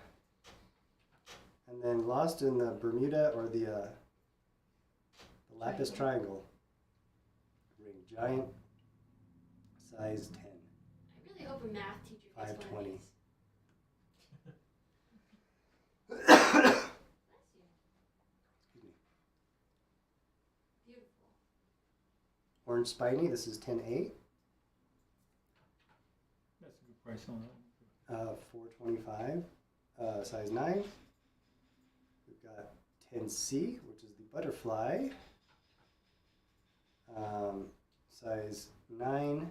Speaker 4: And then lost in the Bermuda or the lapis triangle ring, giant, size 10.
Speaker 3: I really hope a math teacher gets one of
Speaker 4: 520.
Speaker 3: these. Bless you.
Speaker 4: Excuse me.
Speaker 3: Beautiful.
Speaker 4: Orange spiny. This is 10A.
Speaker 2: That's a good price on that.
Speaker 4: $425. Size 9. We've got 10C, which is the butterfly. Size 9,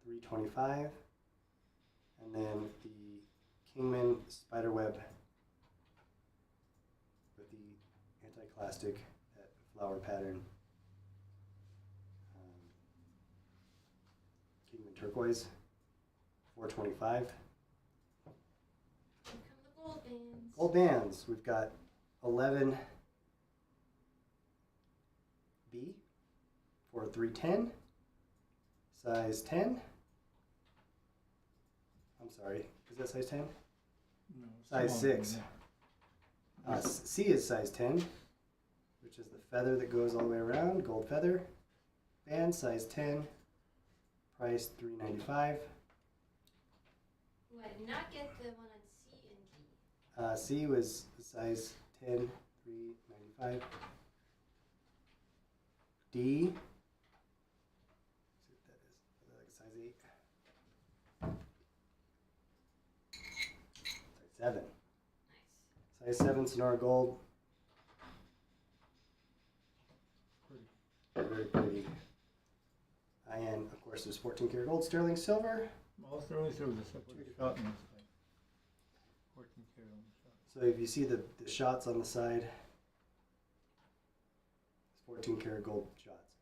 Speaker 4: $325. And then the Kingman spiderweb with the anti-clastic, that flower pattern. Kingman turquoise, $425.
Speaker 3: Here come the gold bands.
Speaker 4: Gold bands. We've got 11B for $310. Size 10. I'm sorry. Is that size 10?
Speaker 2: No,
Speaker 4: Size
Speaker 2: smaller
Speaker 4: 6.
Speaker 2: than
Speaker 4: C is size 10, which is the feather that goes all the way around, gold feather. Band size 10, price $3.95.
Speaker 3: Ooh, I did not get the one on C and D.
Speaker 4: C was size 10, $3.95. D, let's see what that is. Like size 8. Size 7.
Speaker 3: Nice.
Speaker 4: Size 7 Sonora Gold.
Speaker 2: Pretty.
Speaker 4: Very pretty. And of course there's 14 karat gold, sterling silver.
Speaker 2: All sterling silver, the separate shot on the side. 14 karat on the shot.
Speaker 4: So if you see the shots on the side, it's 14 karat gold shots.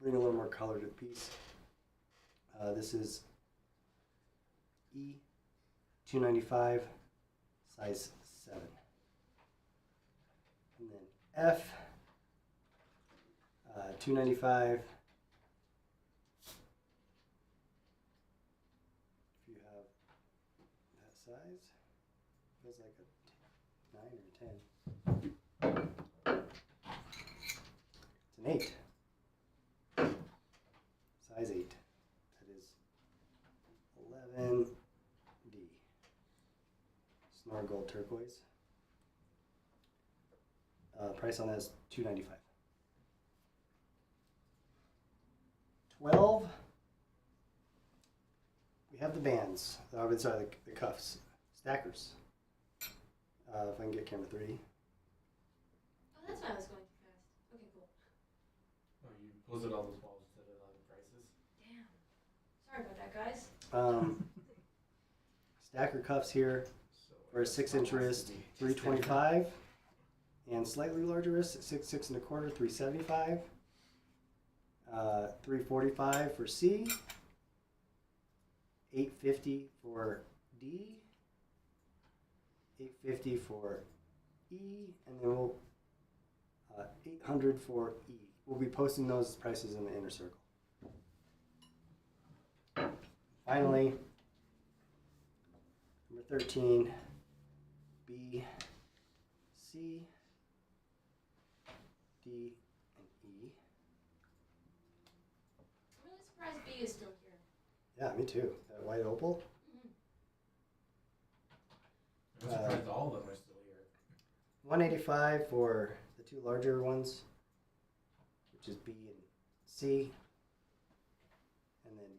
Speaker 4: Bring a little more color to the piece. This is E, $2.95, size 7. And then F, $2.95. If you have that size, feels like a 9 or 10. It's an 8. Size 8. That is 11D. Sonora Gold Turquoise. Price on that is $2.95. 12. We have the bands. Sorry, the cuffs. Stackers. If I can get camera 3.
Speaker 3: Oh, that's why I was going too fast. Okay, cool.
Speaker 5: Oh, you posted all those balls instead of all the prices?
Speaker 3: Damn. Sorry about that, guys.
Speaker 4: Stacker cuffs here
Speaker 5: So
Speaker 4: for a 6-inch wrist, $3.25, and slightly larger wrist, 6 1/4, $3.75. $3.45 for C, $8.50 for D, $8.50 for E, and then we'll $800 for E. We'll be posting those prices in the inner circle. Finally, number 13, B, C, D, and E.
Speaker 3: I'm really surprised B is still here.
Speaker 4: Yeah, me too. That white opal.
Speaker 5: I'm surprised all of them are still here.
Speaker 4: $185 for the 2 larger ones, which is B and C. And then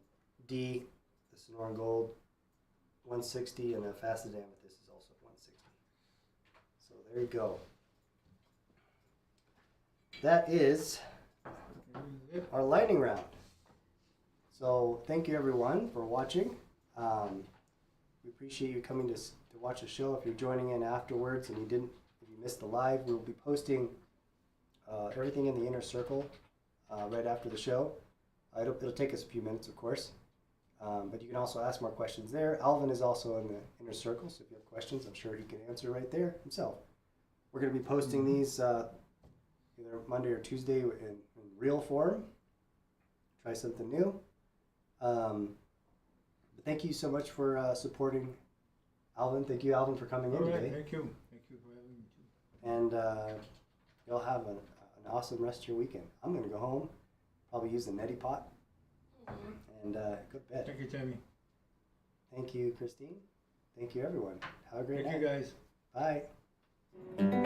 Speaker 4: D, the Sonora Gold, $160, and the Faceted Amethyst is also $160. So there you go. That is our lightning round. So thank you everyone for watching. We appreciate you coming to watch the show. If you're joining in afterwards and if you missed the live, we'll be posting everything in the inner circle right after the show. It'll take us a few minutes, of course, but you can also ask more questions there. Alvin is also in the inner circle, so if you have questions, I'm sure he can answer right there himself. We're going to be posting these either Monday or Tuesday in real form. Try something new. But thank you so much for supporting Alvin. Thank you, Alvin, for coming in today.
Speaker 2: Thank you. Thank you for having me too.
Speaker 4: And you'll have an awesome rest of your weekend. I'm going to go home, probably use the neti pot, and go to bed.
Speaker 2: Thank you, Tammy.
Speaker 4: Thank you, Christine. Thank you, everyone. Have a great
Speaker 2: Thank
Speaker 4: night.
Speaker 2: you, guys.
Speaker 4: Bye.